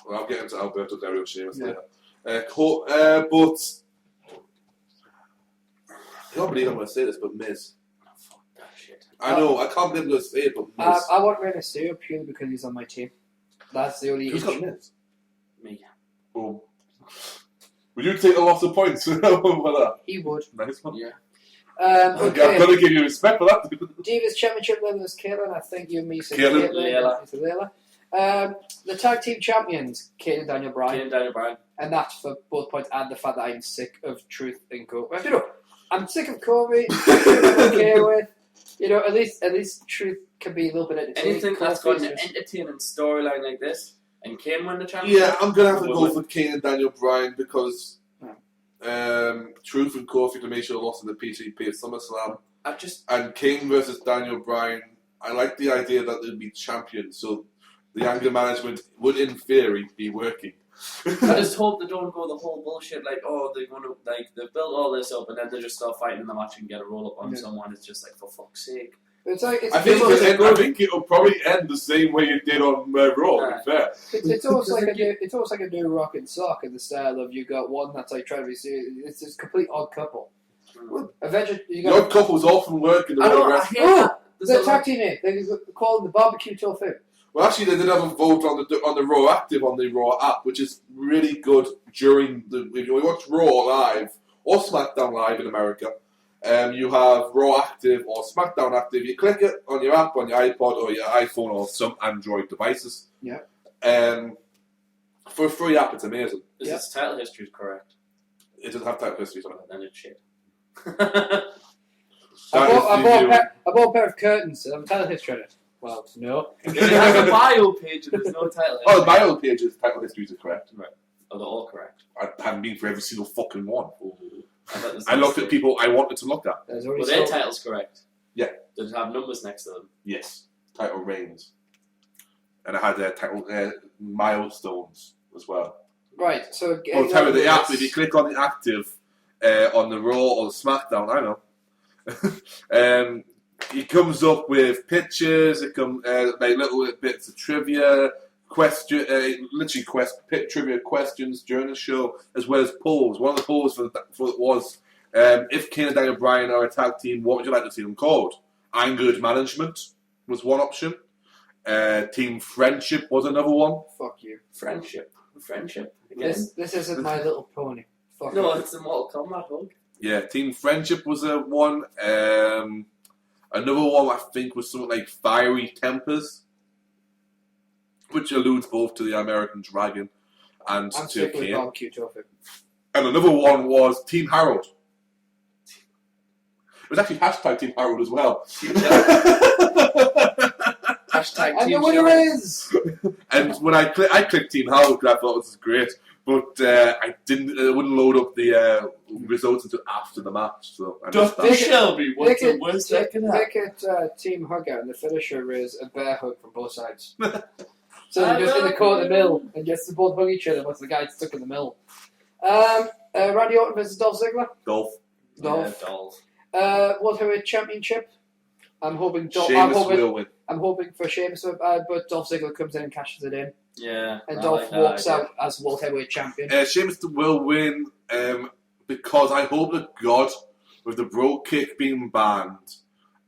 well, I'll get into Alberto Del Rio Sheamus later. But I can't believe I'm going to say this, but Miz. Fuck that shit. I know, I can't believe I'm going to say it, but Miz. I want Rey Mysterio purely because he's on my team. That's the only Who's got issue. Miz? Me. Well, would you take a lot of points for that? He would. Nice one. Yeah. Okay. I've got to give you respect for that. Divas Championship winners Caitlin. I think you and me said Caitlin. Layla. The tag team champions, Kate and Daniel Bryan. Kane and Daniel Bryan. And that's for both points and the fact that I'm sick of Truth and Kobe. You know, I'm sick of Kobe. I'm okay with. You know, at least Truth can be a little bit entertaining. Anything that's got an entertaining storyline like this, and Kane win the championship. Yeah, I'm going to have to go for Kane and Daniel Bryan because Truth and Kofi to make sure lost in the PCP at SummerSlam. And Kane versus Daniel Bryan, I like the idea that they'd be champions, so the anger management would, in theory, be working. I just hope they don't go the whole bullshit like, oh, they're going to, like, they've built all this up and then they just start fighting in the match and get a roll up on someone. It's just like, for fuck's sake. I think it'll probably end the same way it did on Raw, to be fair. It's almost like a new Rock and Sock in the style of you got one that's like trying to be serious. It's this complete odd couple. Eventually, you got odd couples often work in the I rest. hate that. The tag team name. They call them the Barbecue Till Fib. Well, actually, they did have a vote on the Raw Active on the Raw app, which is really good during if you watch Raw live or SmackDown live in America. You have Raw Active or SmackDown Active. You click it on your app, on your iPod or your iPhone or some Android devices. Yeah. For a free app, it's amazing. Is its title history correct? It doesn't have title history on it. Then it's shit. I bought a pair of curtains and I'm title history on it. Well, no. It has a bio page and there's no title history. Oh, the bio page's title histories are correct. Right. Oh, they're all correct. I haven't been for every single fucking one. I looked at people I wanted to look at. Were their titles correct? Yeah. Did it have numbers next to them? Yes. Title reigns. And I had title milestones as well. Right, so... I'll tell you the app, if you click on the active on the Raw or the SmackDown, I know. he comes up with pictures. It comes like little bits of trivia, trivia questions during the show, as well as polls. One of the polls for was if Kane and Daniel Bryan are a tag team, what would you like to see them called? Anger management was one option. Team Friendship was another one. Fuck you. Friendship. Again. This isn't My Little Pony. Fuck No, you. it's a Mortal Kombat hug. Yeah, Team Friendship was a one. Another one I think was something like Fiery Tempers, which alludes both to the American Dragon and I'm to sick with Kane. barbecue tofu. And another one was Team Harold. It was actually hashtag Team Harold as well. Hashtag And the Team winner Sharon. is... And when I clicked Team Harold because I thought this was great, but I wouldn't load up the results until after the match. So I missed Dr. that. Shelby, what's the worst that can happen? Make it Team Hugger, and the finisher is a bear hug from both sides. So they're just in the corner of the mill, and gets to both hug each other once the guy's stuck in the mill. Randy Orton versus Dolph Ziggler. Dolph. Dolph. Yeah, Dolph. World Heavyweight Championship. I'm hoping Sheamus will win. I'm hoping for Sheamus, but Dolph Ziggler comes in and cashes it in, Yeah. and I Dolph like that walks idea. out as World Heavyweight Champion. Sheamus will win because I hope that God, with the bro kick being banned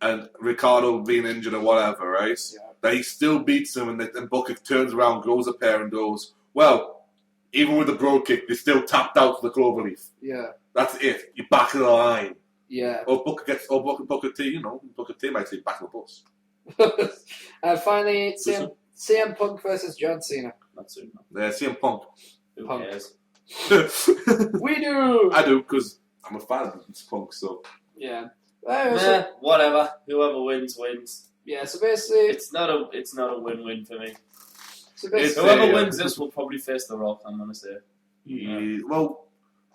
and Ricardo being injured or whatever, right, that he still beats him and Booker turns around, grows a pair and goes, well, even with the bro kick, they still tapped out for the cloverleaf. Yeah. That's it. You're back in the line. Yeah. Or Booker T, Booker T might say back of the bus. Finally, CM Punk versus John Cena. Not soon. CM Punk. Who Punk. cares? We do! I do, because I'm a fan of Punk, so. Yeah. Whatever. Whoever wins, wins. Yeah, so basically... It's not a win-win for me. So basically Whoever wins this will probably face The Rock, I'm going to say. Yeah. Well,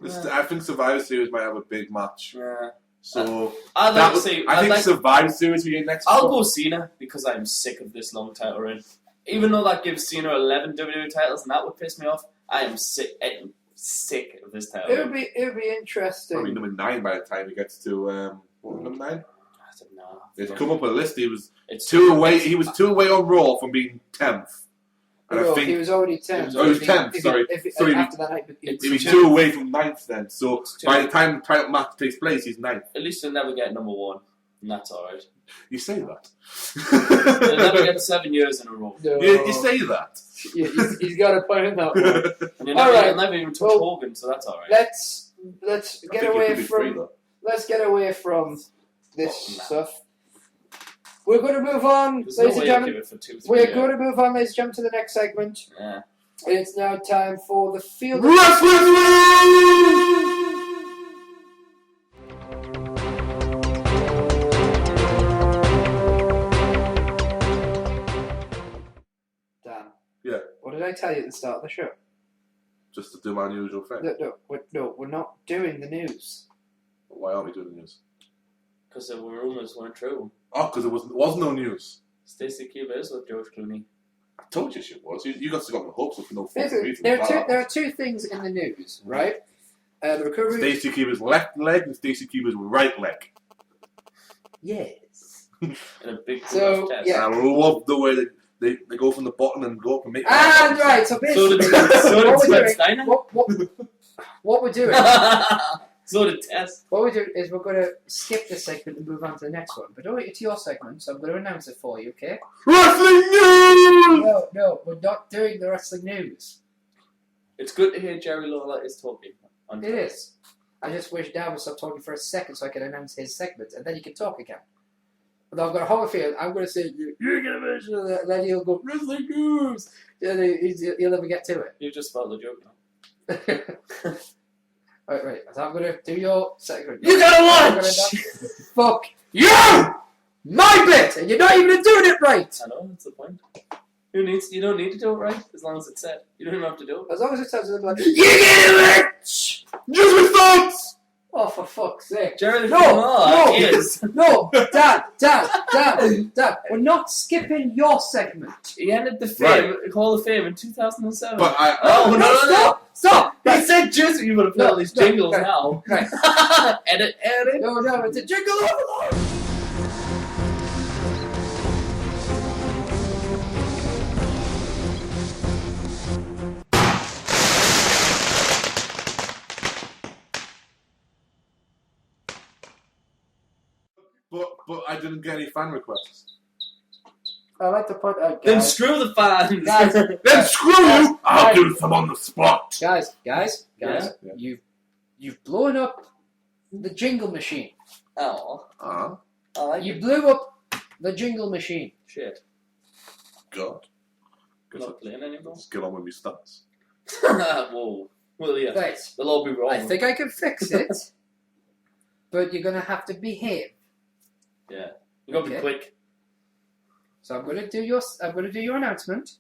I think Survivor Series might have a big match. Yeah. So I'd like to see... I think Survivor Series will be next. I'll go Cena, because I'm sick of this long title reign. Even though that gives Cena 11 WWE titles, and that would piss me off, I am sick of this title It reign. would be interesting. Probably number 9 by the time he gets to number 9. I don't know. It's come up with a list. He was It's two away. He was 2 away on Raw from being 10th. And No, I think he was already 10th. he was 10th, sorry. So after that night, he was 2 away from 9th then. So by the time the title match takes place, he's 9th. At least he'll never get number 1, and that's alright. You say that. He'll never get 7 years in a row. No. You say that. He's got a point in that one. And he'll Alright. never even touch Well, Hogan, so that's alright. Let's I get think he away could be free, from though. let's get away from this Nah. stuff. We're going to move on, There's ladies no and way I'll gentlemen. give it for 2-3 We're years. going to move on, ladies and gentlemen, to the next segment. Yeah. It's now time for the field. Wrestling Dan. Yeah. What did I tell you at the start of the show? Just to do my unusual thing. We're not doing the news. Why aren't we doing the news? Because the rumours weren't true. Oh, because there was no news. Stacey Keebler is with George Clooney. I told you she was. You guys got my hopes up for no fucking Basically, reason. there are two things in the news, right? The recovery. Stacey Keebler's left leg and Stacey Keebler's right leg. Yes. In a big So, test. yeah. And I love the way they go from the bottom and go up and make. And right, so So basically, did what we're Scott doing, Steiner. what we're doing, So did Tess. what we're doing is we're going to skip this segment and move on to the next one. But don't it's your segment, so I'm going to announce it for you, okay? Wrestling news. No, we're not doing the wrestling news. It's good to hear Jerry Lawler is talking. It is. I just wish Dan would stop talking for a second so I can announce his segment, and then you can talk again. But I've got a whole feeling I'm going to say, you're going to mention that, and then he'll go, wrestling news! And he'll never get to You just spelled the joke now. it. Right. So I'm going to do your segment. You gotta I'm watch! gonna fuck you! My bit! And you're not even doing it right! I know, that's the point. You don't need to do it right, as long as it's said. You don't even have to do it. As long as it sounds like, You get it. Just with thoughts. oh, for fuck's sake. Jerry No! is. No! Dan! We're not skipping your segment. He ended the Hall of Fame in 2007. But I. Oh, no. Stop! He said Jismie, you would have put all these jingles now. Right. Edit. No, it's a jingle all along. I didn't get any fan requests. I like to put Then screw the fans. Guys. Then screw you! I'll do them on the spot. Guys, Yeah. you've blown up the jingle machine. Oh. Ah, I like You it. blew up the jingle machine. Shit. God. I'm not playing anymore. Let's get on with me stats. Whoa. Well, yeah. Right. They'll all be wrong. I think I can fix it, but you're gonna have to behave. Yeah. You gotta be Okay. quick. So I'm gonna do your announcement,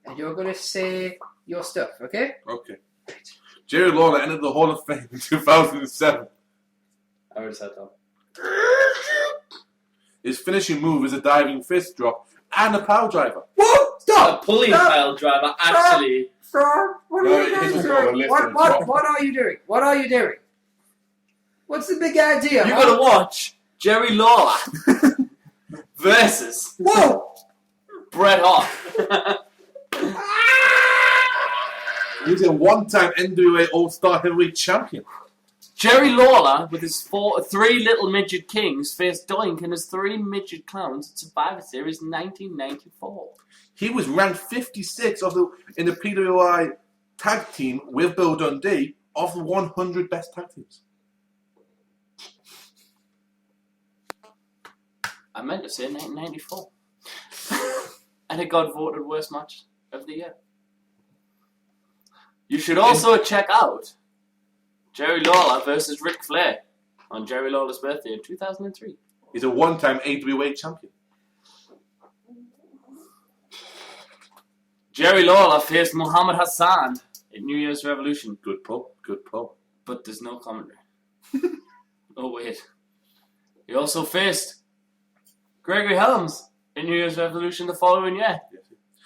and you're gonna say your stuff. Okay? Okay. Jerry Lawler entered the Hall of Fame in 2007. I already said that. His finishing move is a diving fist drop and a power driver. Whoa! A Stop! pulling Stop! pile driver actually. Sir, what No, are you it guys isn't doing? called a lift and What drop. are you doing? What are you doing? What's the big idea? You huh? gotta watch Jerry Lawler versus Whoa! Bret Hart. He's a one-time NWA All-Star Heavyweight Champion. Jerry Lawler, with his three little midget kings, faced Doink and his three midget clowns at Survivor Series 1994. He was ranked 56 in the PWI tag team with Bill Dundee of the 100 best tag teams. I meant to say 1994. And it got voted worst match of the year. You should also check out Jerry Lawler versus Ric Flair on Jerry Lawler's birthday in 2003. He's a one-time AWA champion. Jerry Lawler faced Muhammad Hassan at New Year's Revolution. Good pull. Good pull. But there's no commentary. Oh, wait. He also faced Gregory Helms in New Year's Revolution the following year.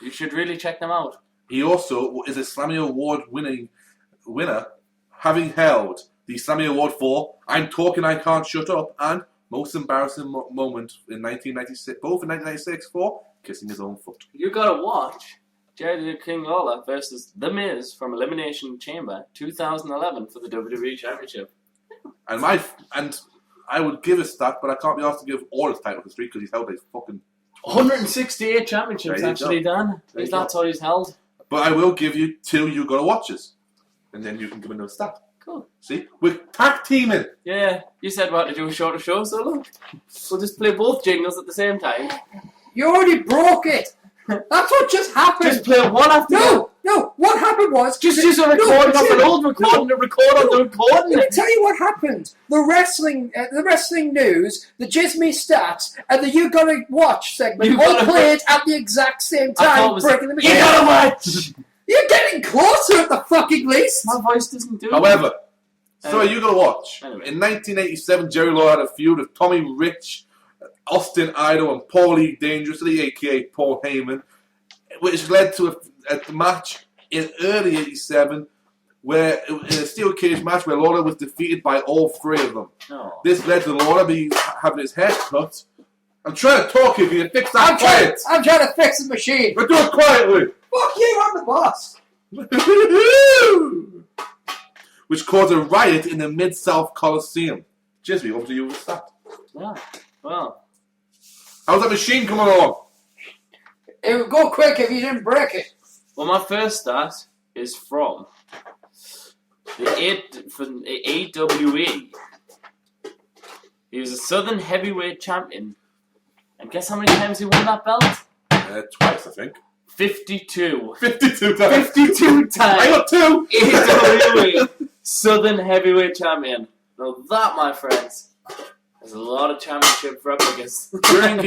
You should really check them out. He also is a Slammy Award winner, having held the Slammy Award for I'm Talking I Can't Shut Up and Most Embarrassing Moment in 1996, both in 1996 for kissing his own foot. You gotta watch Jerry the King Lawler versus The Miz from Elimination Chamber 2011 for the WWE Championship. And I would give a stat, but I can't be asked to give all his title history because he's held a fucking 168 championships There you actually go. done. There you That's all he's held. But I will give you 2 you gotta watches. And then you can give another stat. Cool. See? We're tag teaming. Yeah, you said we had to do a shorter show, so look. We'll just play both jingles at the same time. You already broke it. That's what just happened. Just play one after the other. No. What happened was Just use a recording off an old recording to record on the recording. Let me tell you what happened. The wrestling news, the Jismie stats, and the You Gotta Watch segment You all Gotta played at the exact same I thought time, it was- breaking the You machine. gotta watch! You're getting closer at the fucking least. My voice doesn't do it. However, so Anyway. you gotta watch. Anyway. In 1987, Jerry Lawler had a feud with Tommy Rich, Austin Idol, and Paulie Dangerously, aka Paul Heyman, which led to a match in early 87 where in a steel cage match where Lawler was defeated by all 3 of them. No. This led to Lawler having his head cut. I'm trying to talk here, can you fix that quiet? I'm trying to fix the machine. But do it quietly. Fuck you, I'm the boss. Which caused a riot in the Mid-South Coliseum. Jismie, over to you with that. Yeah. Well, How's that machine coming along? It would go quick if you didn't break it. my first start is from the AWE. He was a Southern Heavyweight Champion. And guess how many times he won that belt? Twice, I think. 52. 52 times. 52 times. I got 2. AWE Southern Heavyweight Champion. Now that, my friends, is a lot of championship replicas. During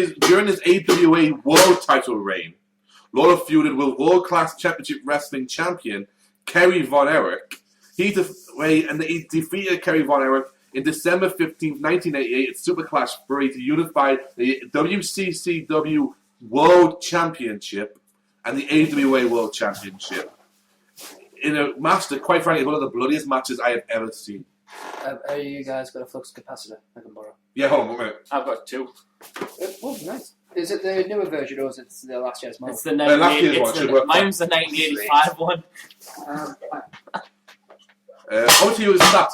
his AWA World Title reign, Lawler feuded with World Class Championship Wrestling Champion Kerry Von Erich. He defeated Kerry Von Erich in December 15th, 1988 at Superclash 3 to unify the WCCW World Championship and the AWA World Championship in a match that, quite frankly, is one of the bloodiest matches I have ever seen. Are you guys got a flux capacitor I can borrow? Yeah, hold on 1 minute. I've got 2. Oh, nice. Is it the newer version or is it the last year's model? It's the last year's one should work mine's the 1985 one. Over to you with stats.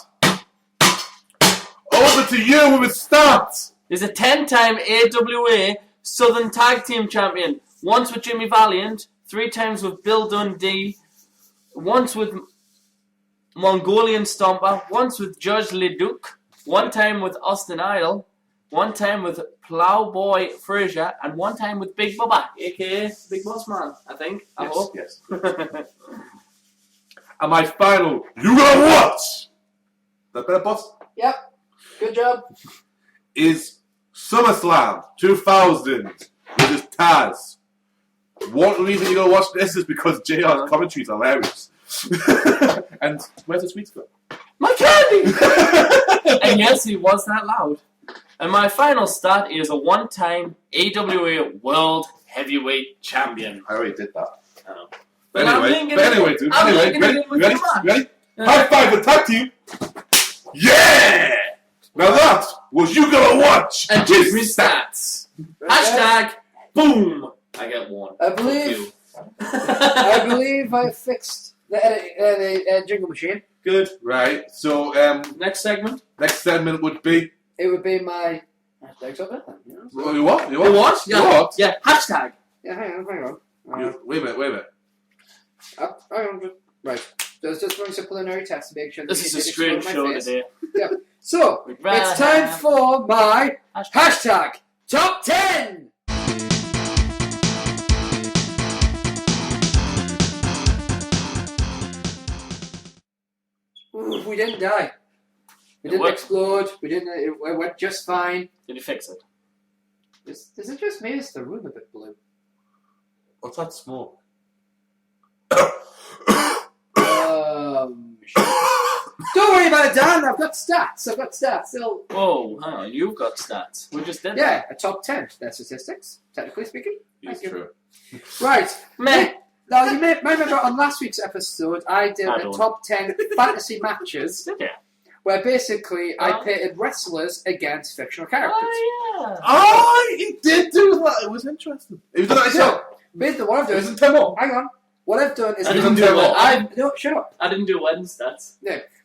Over to you with stats. is a 10-time AWA Southern Tag Team Champion. Once with Jimmy Valiant, 3 times with Bill Dundee, once with Mongolian Stomper, once with Judge Leduc, 1 time with Austin Idol, 1 time with Plowboy Frazier, and 1 time with Big Bubba, aka Big Boss Man, I think. I hope. Yes. And my final, you gonna watch? That better, boss? Yep. Good job. Is SummerSlam 2000, which is Taz. One reason you're gonna watch this is because JR's commentary is hilarious. And where's the sweets go? My candy! And yes, he was that loud. And my final stat is a 1-time AWA World Heavyweight Champion. I already did that. I know. But anyway, dude. Ready? Yeah. High five the tag team. Yeah! Now that was you gonna watch. And Jismie stats. Hashtag boom. I get 1. I believe. I believe I fixed the jingle machine. Good. Right. So Next segment. next segment would be. It would be my hashtags of it. You know? You what? You what? Yeah. You what? Yeah. Hashtag. Yeah, hang on. Wait a minute. Hang on. Right. There's just one preliminary test to make sure. This is a strange show today. Yeah. So it's time for my hashtag top 10. Ooh, we didn't die. We didn't explode. We didn't. It went just fine. Did you fix it? Is it just me? Is the room a bit blue? What's that smoke? Don't worry about it, Dan. I've got stats. Still. Whoa, hang on. You've got stats. We just did Yeah, a top 10. They're statistics, technically speaking. It's true. Right. Meh. Now, you may remember on last week's episode, I did I a don't. top 10 fantasy matches Yeah. where basically I pitted wrestlers against fictional characters. Oh, yeah. Oh, he did do that. It was interesting. He was doing that himself. Basically, what I've It done was in 10 more. hang on. What I've done is I didn't do it. No, shut up. I didn't do wedding stats.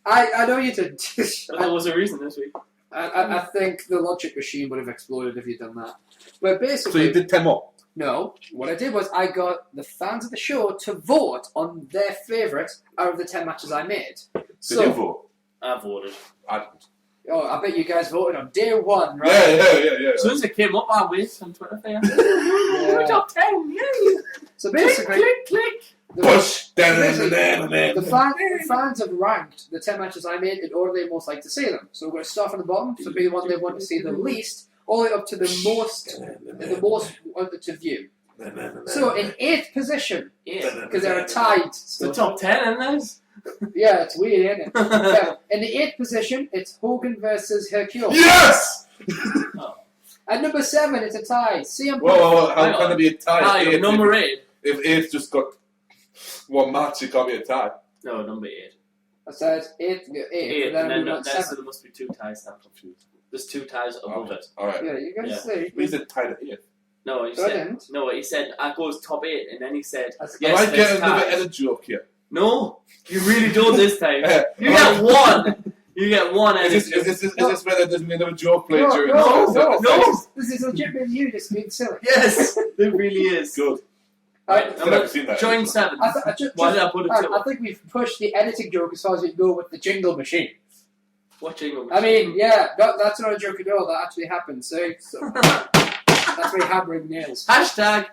I know you did. But there was a reason this week. I think the logic machine would have exploded if you'd done that. But So basically, you did 10 more. no. What I did was I got the fans of the show to vote on their favourite out of the 10 matches I made. Did you vote? I voted. I didn't. Oh, I bet you guys voted on day 1, right? Yeah. As soon as it came up, I waved on Twitter. Yeah. Top 10, yay! So basically, Click. Push. The fans have ranked the 10 matches I made in order they most like to see them. So we're going to start from the bottom, so be the one they want to see the least, all the way up to the most wanted to view. So in 8th position, Yeah. because they're tied. It's the top 10, isn't it? Yeah, it's weird, isn't it? Yeah. In the 8th position, it's Hogan versus Hercule. Yes! At number 7, it's a tie. CM Punk. Whoa, how Hang can on. it be a tie? You're number 8. If 8's just got one match, it can't be a tie. No, number 8. I said 8, 8, and then and we then got so 7. there must be 2 ties. I'm confused. There's 2 ties above it. Alright. Yeah, you guys Yeah. see. He's a tied at 8. No, he So I said. didn't. No, he said I goes top 8, and then he said, That's- "Yes, Am I there's getting another ties." edit joke here? No, you really don't this time. Yeah. You get 1. You get 1. Is this where there's another joke played No, during no, the no. This is legitimate you just being silly. Yes, it really is. Good. Right, Still haven't seen that. join 7. Just, Why did I put it I 2? think we've pushed the editing joke as far as we go with the jingle machine. What jingle? I mean, yeah, that's not a joke at all. That actually happened. So that's me hammering nails. Hashtag.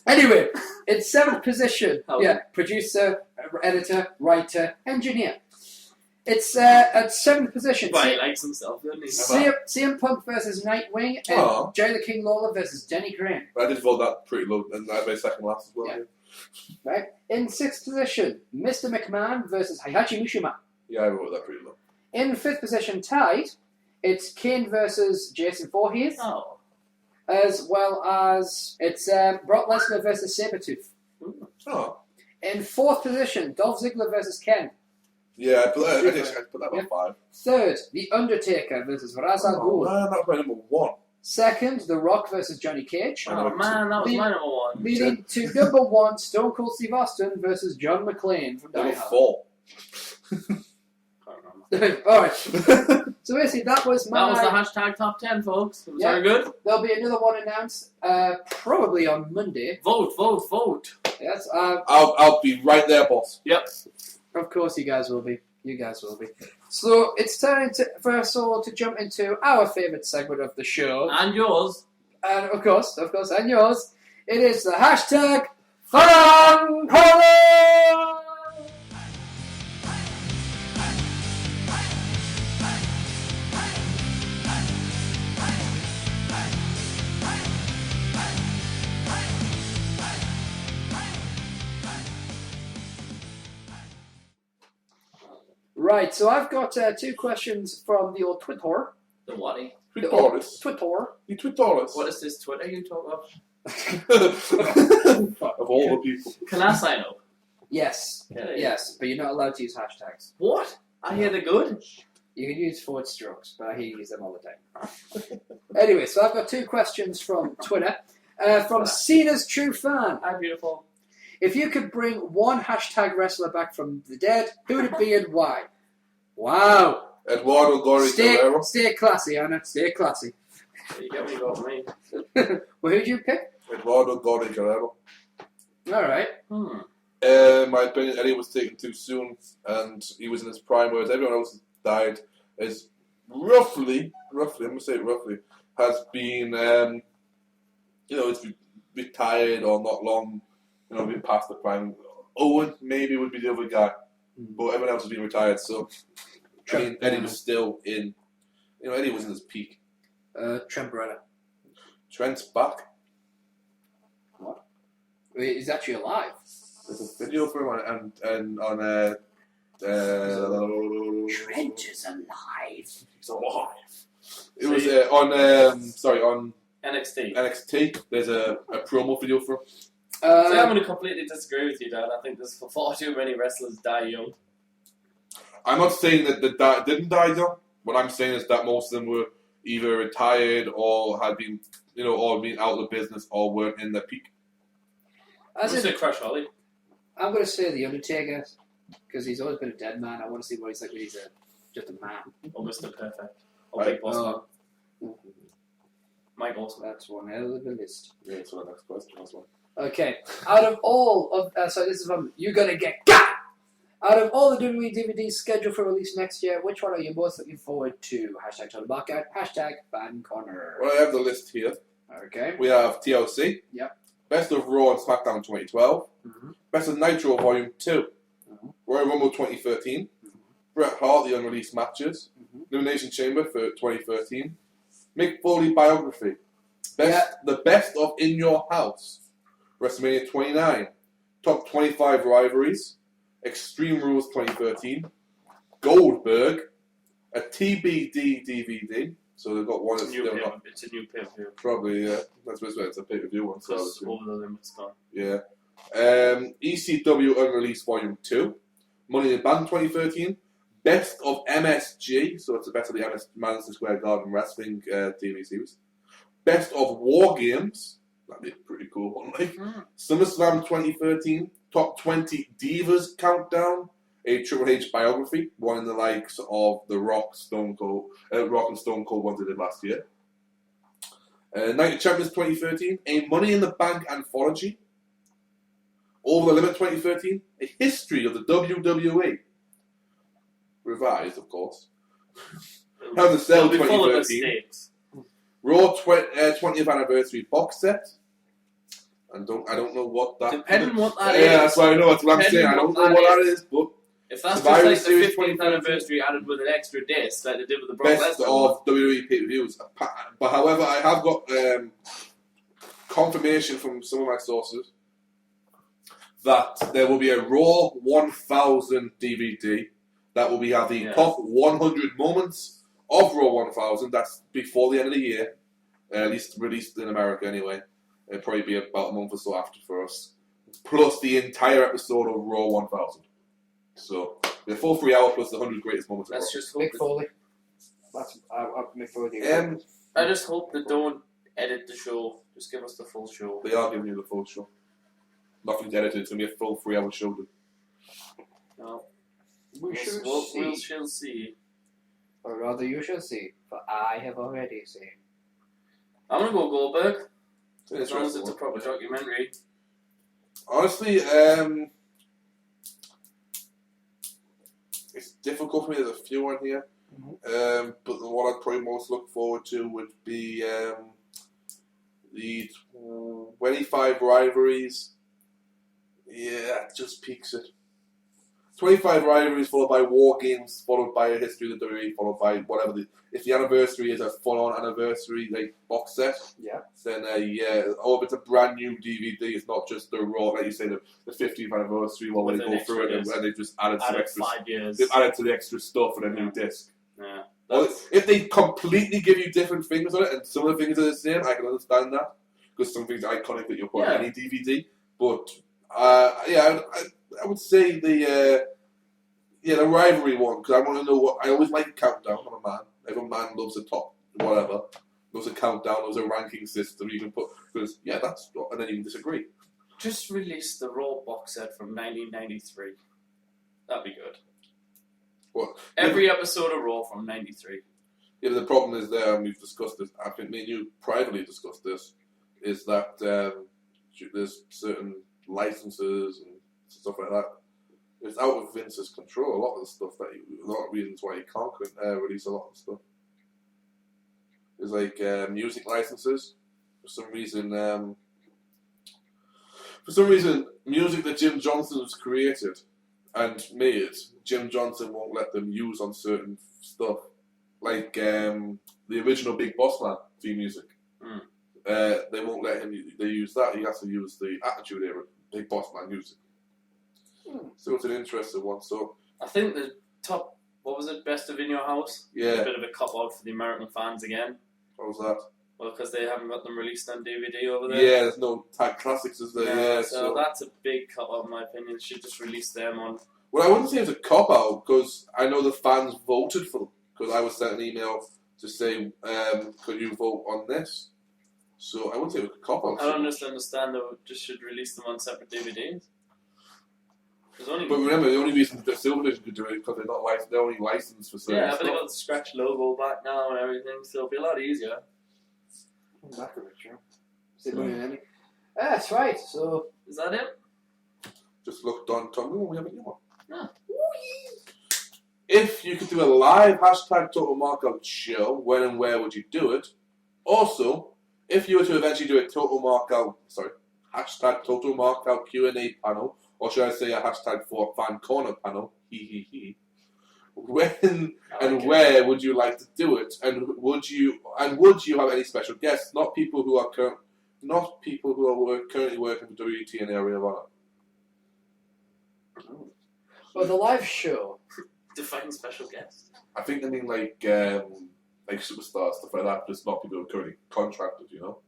Anyway, in 7th position, Oh. yeah, producer, editor, writer, engineer. It's at 7th position. Right, he likes himself, doesn't he? CM Punk versus Nightwing and Oh. Jerry the King Lawler versus Denny Crane. I did vote that pretty low, and I made second last as well. Yeah. Right? In 6th position, Mr. McMahon versus Heihachi Mishima. Yeah, I wrote that pretty low. In 5th position, tied, it's Kane versus Jason Voorhees, Oh. as well as it's Brock Lesnar versus Sabretooth. Oh. In 4th position, Dolph Ziggler versus Ken. Yeah, I put that on 5. 3rd, The Undertaker versus Ra's al Oh, Ghul. man, that was my number 1. 2nd, The Rock versus Johnny Cage. Oh man, that was my number 1. Leading to number 1, Stone Cold Steve Austin versus John McClane from Die Number Hard. 4. Can't remember. Alright. So basically, that was That was the my... hashtag top 10, folks. It was Yeah. very good. There'll be another one announced, probably on Monday. Vote. Yes, I'll be right there, boss. Yep. of course you guys will be. So it's time for us all to jump into our favourite segment of the show. And yours. And of course, and yours. It is the hashtag Fun Corner! Right, so I've got 2 questions from the old Twitter. The whatty. The old Twittoris. Twitter. You Twittoris. What is this Twitter you talk of? Of all the people. Can I sign up? Yes, yes, but you're not allowed to use hashtags. What? I hear they're good. You can use forward strokes, but I hear you use them all the time. Anyway, so I've got 2 questions from Twitter. From Cena's True Fan. Hi, beautiful. If you could bring one hashtag wrestler back from the dead, who would it be and why? Wow. Eduardo Gori Guerrero. Stay classy, Anna. Stay classy. You get what you got from me. Well, who'd you pick? Eduardo Gori Guerrero. Alright. My opinion, Eddie was taken too soon, and he was in his prime, whereas everyone else died. Is roughly, I'm going to say roughly, has been, it's retired or not long, been past the prime. Owen maybe would be the other guy, but everyone else has been retired, so Eddie was still in, Eddie was in his peak. Trent Beretta. Trent's back. What? Wait, he's actually alive. There's a video for him on Trent is alive. He's alive. It was on NXT. NXT. There's a promo video for him. So I'm going to completely disagree with you, Dan. I think there's far too many wrestlers die young. I'm not saying that didn't die young. What I'm saying is that most of them were either retired or had been, or been out of the business or weren't in their peak. I'm going to say Crush Holly. I'm going to say The Undertaker, because he's always been a dead man. I want to see what he's like when he's just a man. Or Mr. Perfect. Or Big Boss Man. Mike Awesome. That's one hell of a list. Yeah, so the next question as well. Okay, out of all of... this is from You're Gonna Get Got! Out of all the WWE DVDs scheduled for release next year, which one are you most looking forward to? Hashtag Total Blackout, hashtag Fan Corner. Well, I have the list here. Okay. We have TLC. Yep. Best of Raw and SmackDown 2012. Mm-hmm. Best of Nitro Volume 2. Mm-hmm. Royal Rumble 2013. Mm-hmm. Bret Hart, the unreleased matches. Mm-hmm. Elimination Chamber for 2013. Mick Foley biography. The best of In Your House. WrestleMania 29. Top 25 rivalries. Extreme Rules 2013. Goldberg. A TBD DVD. So they've got one that's still not. It's a new pay-per-view. Probably, yeah. That's what it's a pay-per-view one. So Because over the limit's gone. yeah. ECW Unreleased Volume 2. Money in the Bank 2013. Best of MSG. So it's the best of the Madison Square Garden Wrestling TV series. Best of War Games. That'd be a pretty cool one, like. SummerSlam 2013. Top 20 Divas Countdown. A Triple H biography. One in the likes of The Rock, Rock and Stone Cold ones they did last year. Night of Champions 2013. A Money in the Bank anthology. Over the Limit 2013. A history of the WWE. Revised, of course. Hell in a Cell 2013. Raw 20th Anniversary box set. I don't know what that is. Depending what that is. Yeah, that's why I know. That's what I'm saying. I don't know what that is, but if that's just Survivor like the Series 15th anniversary added with an extra disc, like they did with the Brock best Lesnar of WWE pay-per-views. But however, I have got confirmation from some of my sources that there will be a Raw 1000 DVD that will have the top 100 moments of Raw 1000. That's before the end of the year, at least released in America anyway. It'll probably be about a month or so after for us. Plus the entire episode of Raw 1000. So, the full 3 hour plus the 100 greatest moments of Raw. Let's just hope. Mick Foley. That's Mick Foley. I just hope they don't edit the show. Just give us the full show. They are giving you the full show. Nothing's edited. It's going to be a full 3 hour show. No. We shall We see. shall see. Or rather, you shall see. For I have already seen. I'm gonna go Goldberg. It's an As long as interesting it's a one. proper documentary. Honestly, it's difficult for me. There's a few on here. But the one I'd probably most look forward to would be the 25 rivalries. Yeah, it just peaks it. 25 rivalries followed by war games, followed by a history of the WWE, followed by whatever. If the anniversary is a full-on anniversary like box set, Yeah. then yeah. Or if it's a brand new DVD, it's not just the raw, like you say, the 50th anniversary one where With they an go through it extra and they've just added some Added extra. 5 years. They've added to the extra stuff and a new disc. Yeah. Or if they completely give you different things on it and some of the things are the same, I can understand that because some things are iconic that you'll put on any DVD. But yeah, I would say the rivalry one because I want to know what I always like a countdown. I'm a man. Every man loves a top whatever. Loves a countdown. Loves a ranking system you can put because that's and then you can disagree. Just release the Raw box set from 1993. That'd be good. What? Every episode of Raw from 93. Yeah, but the problem is there, and we've discussed this. I think me and you privately discussed this. Is that there's certain licenses and stuff like that. It's out of Vince's control. A lot of the stuff a lot of reasons why he can't release a lot of stuff. There's like music licenses. For some reason, music that Jim Johnston has created and made, Jim Johnston won't let them use on certain stuff. Like the original Big Boss Man theme music. They won't let him use that. He has to use the Attitude Era Big Boss Man music. So it's an interesting one. So I think the top, what was it, Best of In Your House? Yeah. A bit of a cop-out for the American fans again. What was that? Well, because they haven't got them released on DVD over there. Yeah, there's no tag classics, is there? No, Yeah, so that's a big cut-out in my opinion. Should just release them on. Well, I wouldn't say it's a cop-out because I know the fans voted for them. Because I was sent an email to say, could you vote on this? So I wouldn't say it was a cop-out. I don't understand they just should release them on separate DVDs. But remember, the only reason that Silvervision could do it is because they're only licensed for certain but they stuff. got the scratch logo back now and everything, so it'll be a lot easier. Back of it, true. That's right. So is that it? Just looked on Tom. We have a new one. No. If you could do a live hashtag Total Markout show, when and where would you do it? Also, if you were to eventually do a hashtag Total Markout Q&A panel, or should I say a hashtag for Fan Corner panel, when and where would you like to do it? And would you have any special guests? Not people who are currently working for WT in the Area of Honor. well, the live show. Define special guest. I think they mean like superstars, stuff like that, just not people who are currently contracted, you know?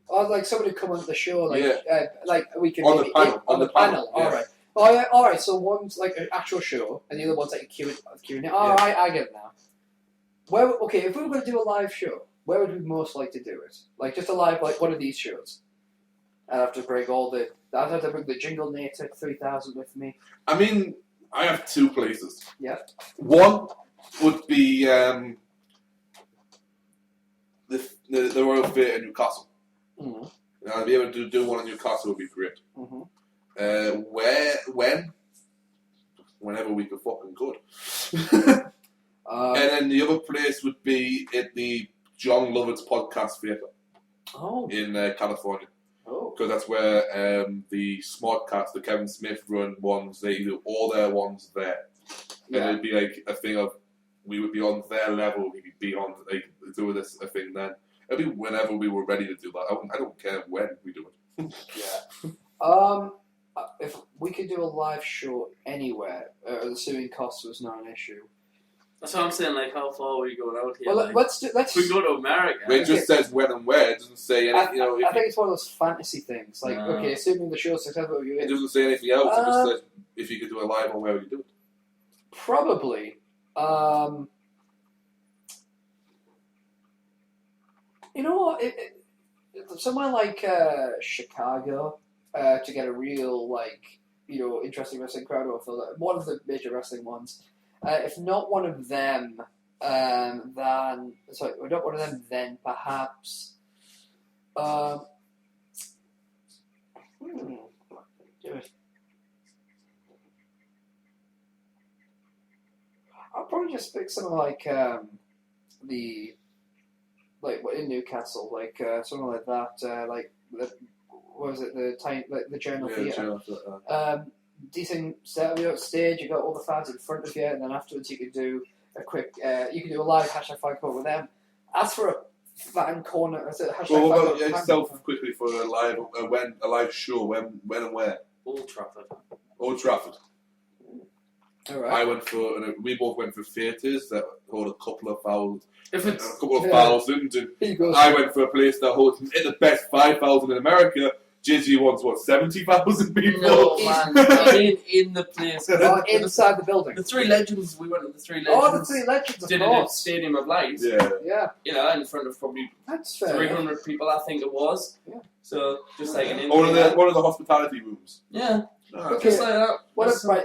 Or like somebody come on the show, like like we can On maybe the panel. on the panel. Yeah. All right. Oh yeah. All right. So one's like an actual show, and the other one's like a Q&A. All right, I get it now. If we were going to do a live show, where would we most like to do it? Like just a live, like one of these shows. I'd have to bring I'd have to bring the Jingle Nator 3000 with me. I mean, I have two places. Yeah. One would be the Royal Theatre in Newcastle. Mm-hmm. Now, to be able to do one in Newcastle would be great. Mm-hmm. Whenever we could fucking could. And then the other place would be at the John Lovett's Podcast Theatre in California. Because that's where the Smodcast, the Kevin Smith run ones, they do all their ones there. And it'd be like a thing of, we would be on their level, we'd be on, like, doing this a thing then. It'd be whenever we were ready to do that. I don't care when we do it. If we could do a live show anywhere, assuming cost was not an issue. That's what I'm saying, like, how far are we going out here? Well, let's we go to America. It just says when and where. It doesn't say anything. I think it's one of those fantasy things. Like, assuming the show's successful, it doesn't say anything else. It just says if you could do a live one, where would you do it? Probably. somewhere like Chicago to get a real interesting wrestling crowd or feel that one of the major wrestling ones. If not one of them, then perhaps. I'll probably just pick something like in Newcastle, something like that, what was it, the Journal Theatre. Decent setup, stage, you got all the fans in front of you, and then afterwards you can do a live hashtag fan corner with them. As for a fan corner, what about yourself quickly for a live show, when and where? Old Trafford. Old Trafford. All right. We both went for theatres that hold a couple of thousand. And I went for a place that holds at the best 5,000 in America. Jizzy wants 70,000 people. No man, I mean in the place. Inside the building. The Three Legends. We went to the Three Legends. Oh, the Three Legends. Of did course. it at Stadium of Light. Yeah. In front of probably that's fair 300 people, I think it was. Yeah. So just like an one of the hospitality rooms. Yeah. Okay. Just like that.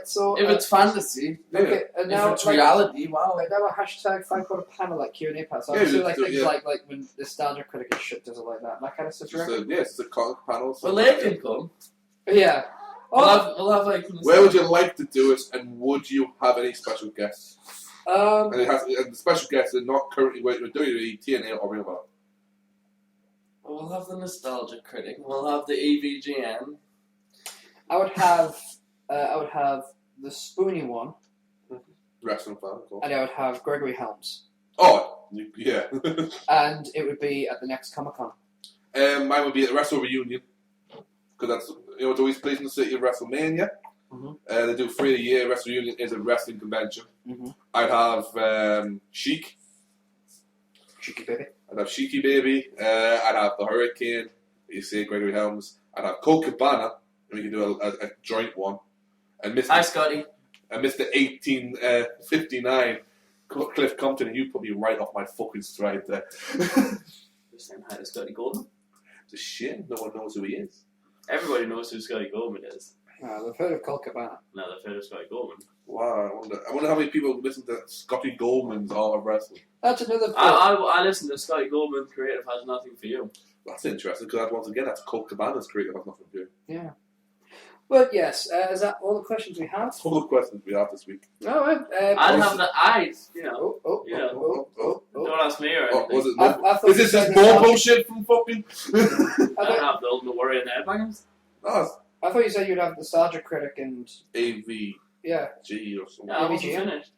So if it's fantasy, okay, and now if it's reality, wow. Now a hashtag fan corner panel like Q&A pass. So things like when the Nostalgia Critic and shit does it like that kind of stuff. It's a panel. Well, they can come. Yeah. We'll have Where would you like to do it, and would you have any special guests? And the special guests are not currently working with WWE, TNA, or Real Battle. We'll have the Nostalgia Critic. We'll have the EVGN. I would have the Spoony one. Wrestling fan, of course. And I would have Gregory Helms. Oh, yeah. And it would be at the next Comic-Con. Mine would be at the Wrestle Reunion. Because that's, it's always placed in the city of WrestleMania. Mm-hmm. They do 3 a year. Wrestle Reunion is a wrestling convention. Mm-hmm. I'd have Sheik. Cheeky baby. I'd have Sheiky Baby. I'd have the Hurricane. You say Gregory Helms. I'd have Cole Cabana. And we can do a joint one. And Mr. Hi, Scotty. And Mr. 1859, Cliff Compton, and you put me right off my fucking stride there. Just saying hi to Scotty Goldman. It's a shame no one knows who he is. Everybody knows who Scotty Goldman is. They've heard of Cole Cabana. No, they've heard of Scotty Goldman. Wow, I wonder how many people listen to Scotty Goldman's Art of Wrestling. That's another. I listen to Scotty Goldman. Creative Has Nothing for You. That's interesting because once again that's Cole Cabana's Creative Has Nothing for You. Yeah. But yes, is that all the questions we have? All the questions we have this week. All right. I'd have the eyes, Don't ask me or anything. Is this more bullshit from fucking? I don't have the worry and the headbangers. I thought you said you'd have the Nostalgia Critic and AVG or something. Yeah, I wasn't finished.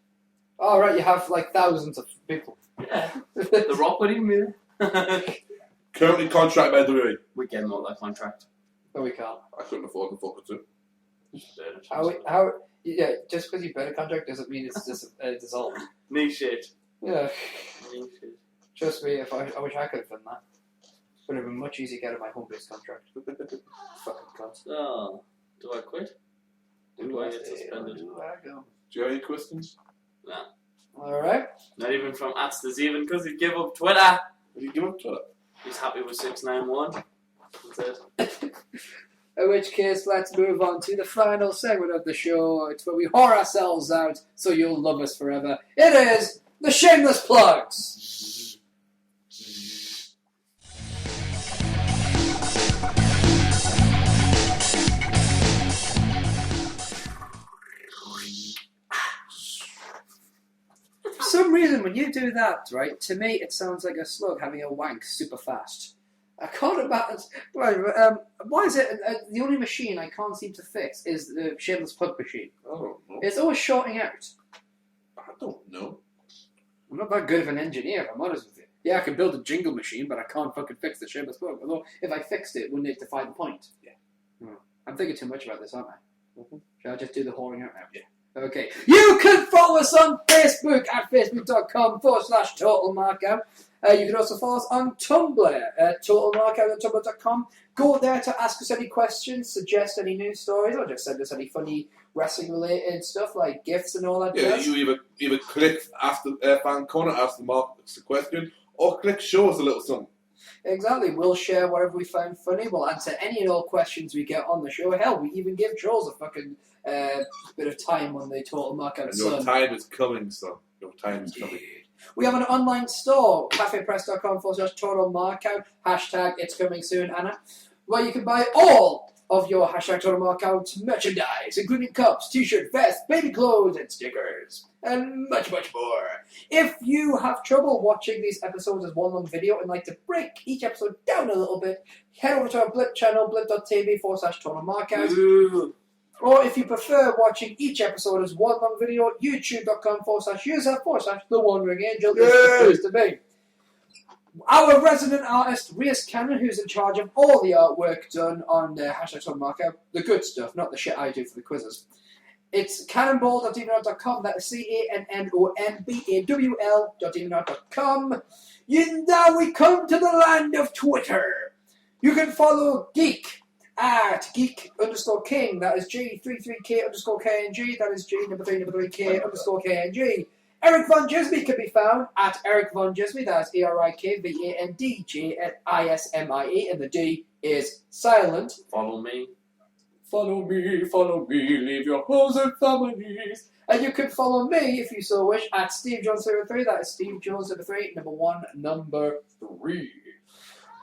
Oh, right, you have thousands of people. Yeah. The Rock would even be there. Currently contracted by WWE. We get him out that contract. No, we can't. I couldn't afford the fucking two. Just because you better contract doesn't mean it's dissolved. Niche shit. Yeah. Niche shit. Trust me, I wish I could have done that. Would have been much easier to get out of my home-based contract. Fucking cunt. Oh, do I quit? Do I get suspended? Do I go? Do you have any questions? Nah. Alright. Not even from Astas, even because he gave up Twitter. Did you give up Twitter? He's happy with 691. That's it. In which case, let's move on to the final segment of the show. It's where we whore ourselves out so you'll love us forever. It is the Shameless Plugs. For some reason, when you do that, right, to me it sounds like a slug having a wank super fast. I can't imagine. Why is it the only machine I can't seem to fix is the Shameless Plug machine? Oh, no. It's always shorting out. I don't know. I'm not that good of an engineer, if I'm honest with you. Yeah, I can build a jingle machine, but I can't fucking fix the Shameless Plug. Although, if I fixed it, wouldn't it defy the point? Yeah. I'm thinking too much about this, aren't I? Mm-hmm. Shall I just do the whoring out now? Yeah. Okay. You can follow us on Facebook at facebook.com/Total Markout. You can also follow us on Tumblr at totalmarkout.tumblr.com. Go there to ask us any questions, suggest any news stories, or just send us any funny wrestling-related stuff like gifts and all that. Yeah, you either click Ask the Fan Corner, ask the Mark the question, or click Show us a little something. Exactly. We'll share whatever we find funny. We'll answer any and all questions we get on the show. Hell, we even give trolls a fucking bit of time when they total mark out of Your sun. time is coming, son. Your time is coming. We have an online store, cafepress.com/total markout, hashtag it's coming soon, Anna, where you can buy all of your hashtag total markout merchandise, including cups, t-shirts, vests, baby clothes, and stickers, and much, much more. If you have trouble watching these episodes as one long video and like to break each episode down a little bit, head over to our Blip channel, blip.tv/total markout. Or if you prefer watching each episode as one long video, youtube.com/user/The Wandering Angel is the place to be. Our resident artist, Rhys Cannon, who's in charge of all the artwork done on the hashtag Total Markout, the good stuff, not the shit I do for the quizzes. It's cannonball.deviantart.com, that is CANNONBAWL.deviantart.com. Now we come to the land of Twitter. You can follow Geek at Geek_King, that is G33K_KNG, that is G33K_KNG. ErikVanDjismie can be found at ErikVanDjismie, that is ErikVanDjismie, and the D is silent. Follow me. Follow me, leave your homes and families. And you can follow me, if you so wish, at SteveJones313, that is SteveJones313, number 3.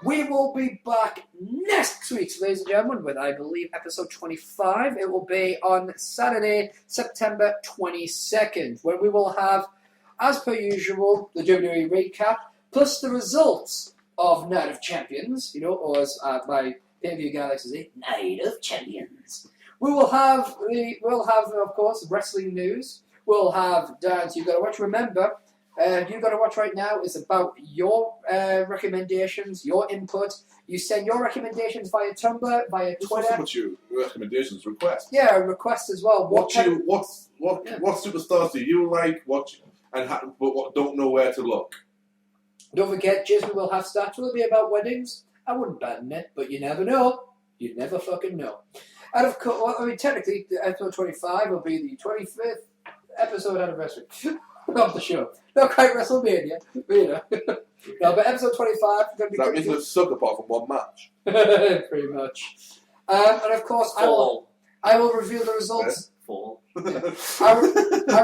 We will be back next week, ladies and gentlemen, with, I believe, episode 25. It will be on Saturday, September 22nd, when we will have, as per usual, the WWE recap, plus the results of Night of Champions, or as my pay-per-view guy likes to say, Night of Champions. We'll have, of course, wrestling news. We'll have Dan's You Gotta Watch. Remember, You Gotta Watch right now is about your recommendations, your input. You send your recommendations via Tumblr, via Twitter. What's your recommendations, requests? Yeah, requests as well. What superstars do you like? But don't know where to look? Don't forget, Jismie will have stats. Will it be about weddings? I wouldn't bet on it, but you never know. You never fucking know. And of course, technically, episode 25 will be the 25th episode anniversary of the show. Not quite WrestleMania, but No, but episode 25 is going to be... That means we'll suck apart from one match. Pretty much. And of course, I will reveal the results... Fall. I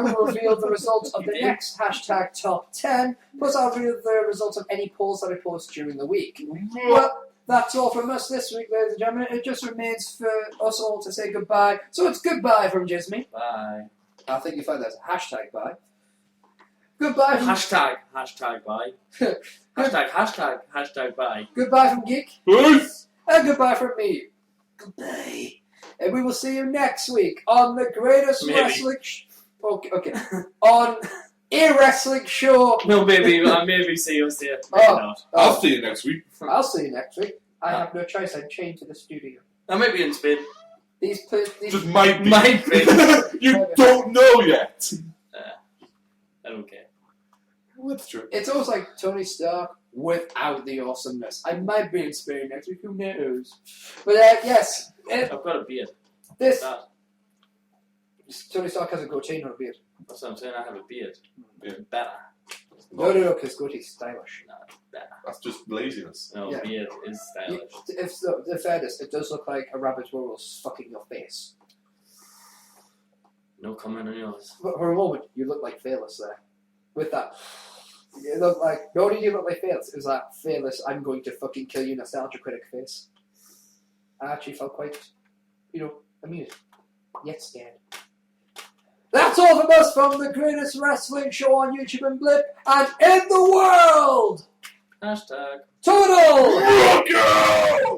will reveal the results of the next hashtag top 10, plus I'll reveal the results of any polls that I post during the week. Well, that's all from us this week, ladies and gentlemen. It just remains for us all to say goodbye. So it's goodbye from Jismie. Bye. I think you find that as hashtag bye. Goodbye from... Hashtag bye. hashtag bye. Goodbye from Geek. Peace! And goodbye from me. Goodbye. And we will see you next week on the greatest wrestling... Okay. On a wrestling show. No, maybe see you here. I'll see you next week. I'll see you next week. I have no choice. I'm chained to the studio. I might be in Spain. These Just might be. You Maybe. don't know yet. I don't care. Well, that's true. It's almost like Tony Stark without the awesomeness. I might be in Spain next week. Who knows? But yes. I've got a beard. This... Tony Stark has a goatee, not a beard. That's what I'm saying. I have a beard. Yeah. Better. No, because goatee's stylish. No, better. That's just laziness. No, Yeah. beard is stylish. If the fairness, it does look like a rabbit was fucking your face. No comment on yours. But for a moment, you look like Fearless there. With that. You look like... Not only do you look like Fearless, it was that Fearless, I'm going to fucking kill you nostalgia critic face. I actually felt quite, amused. Yet scared. That's all from us from the greatest wrestling show on YouTube and Blip and in the world! Hashtag. Total! Rock out!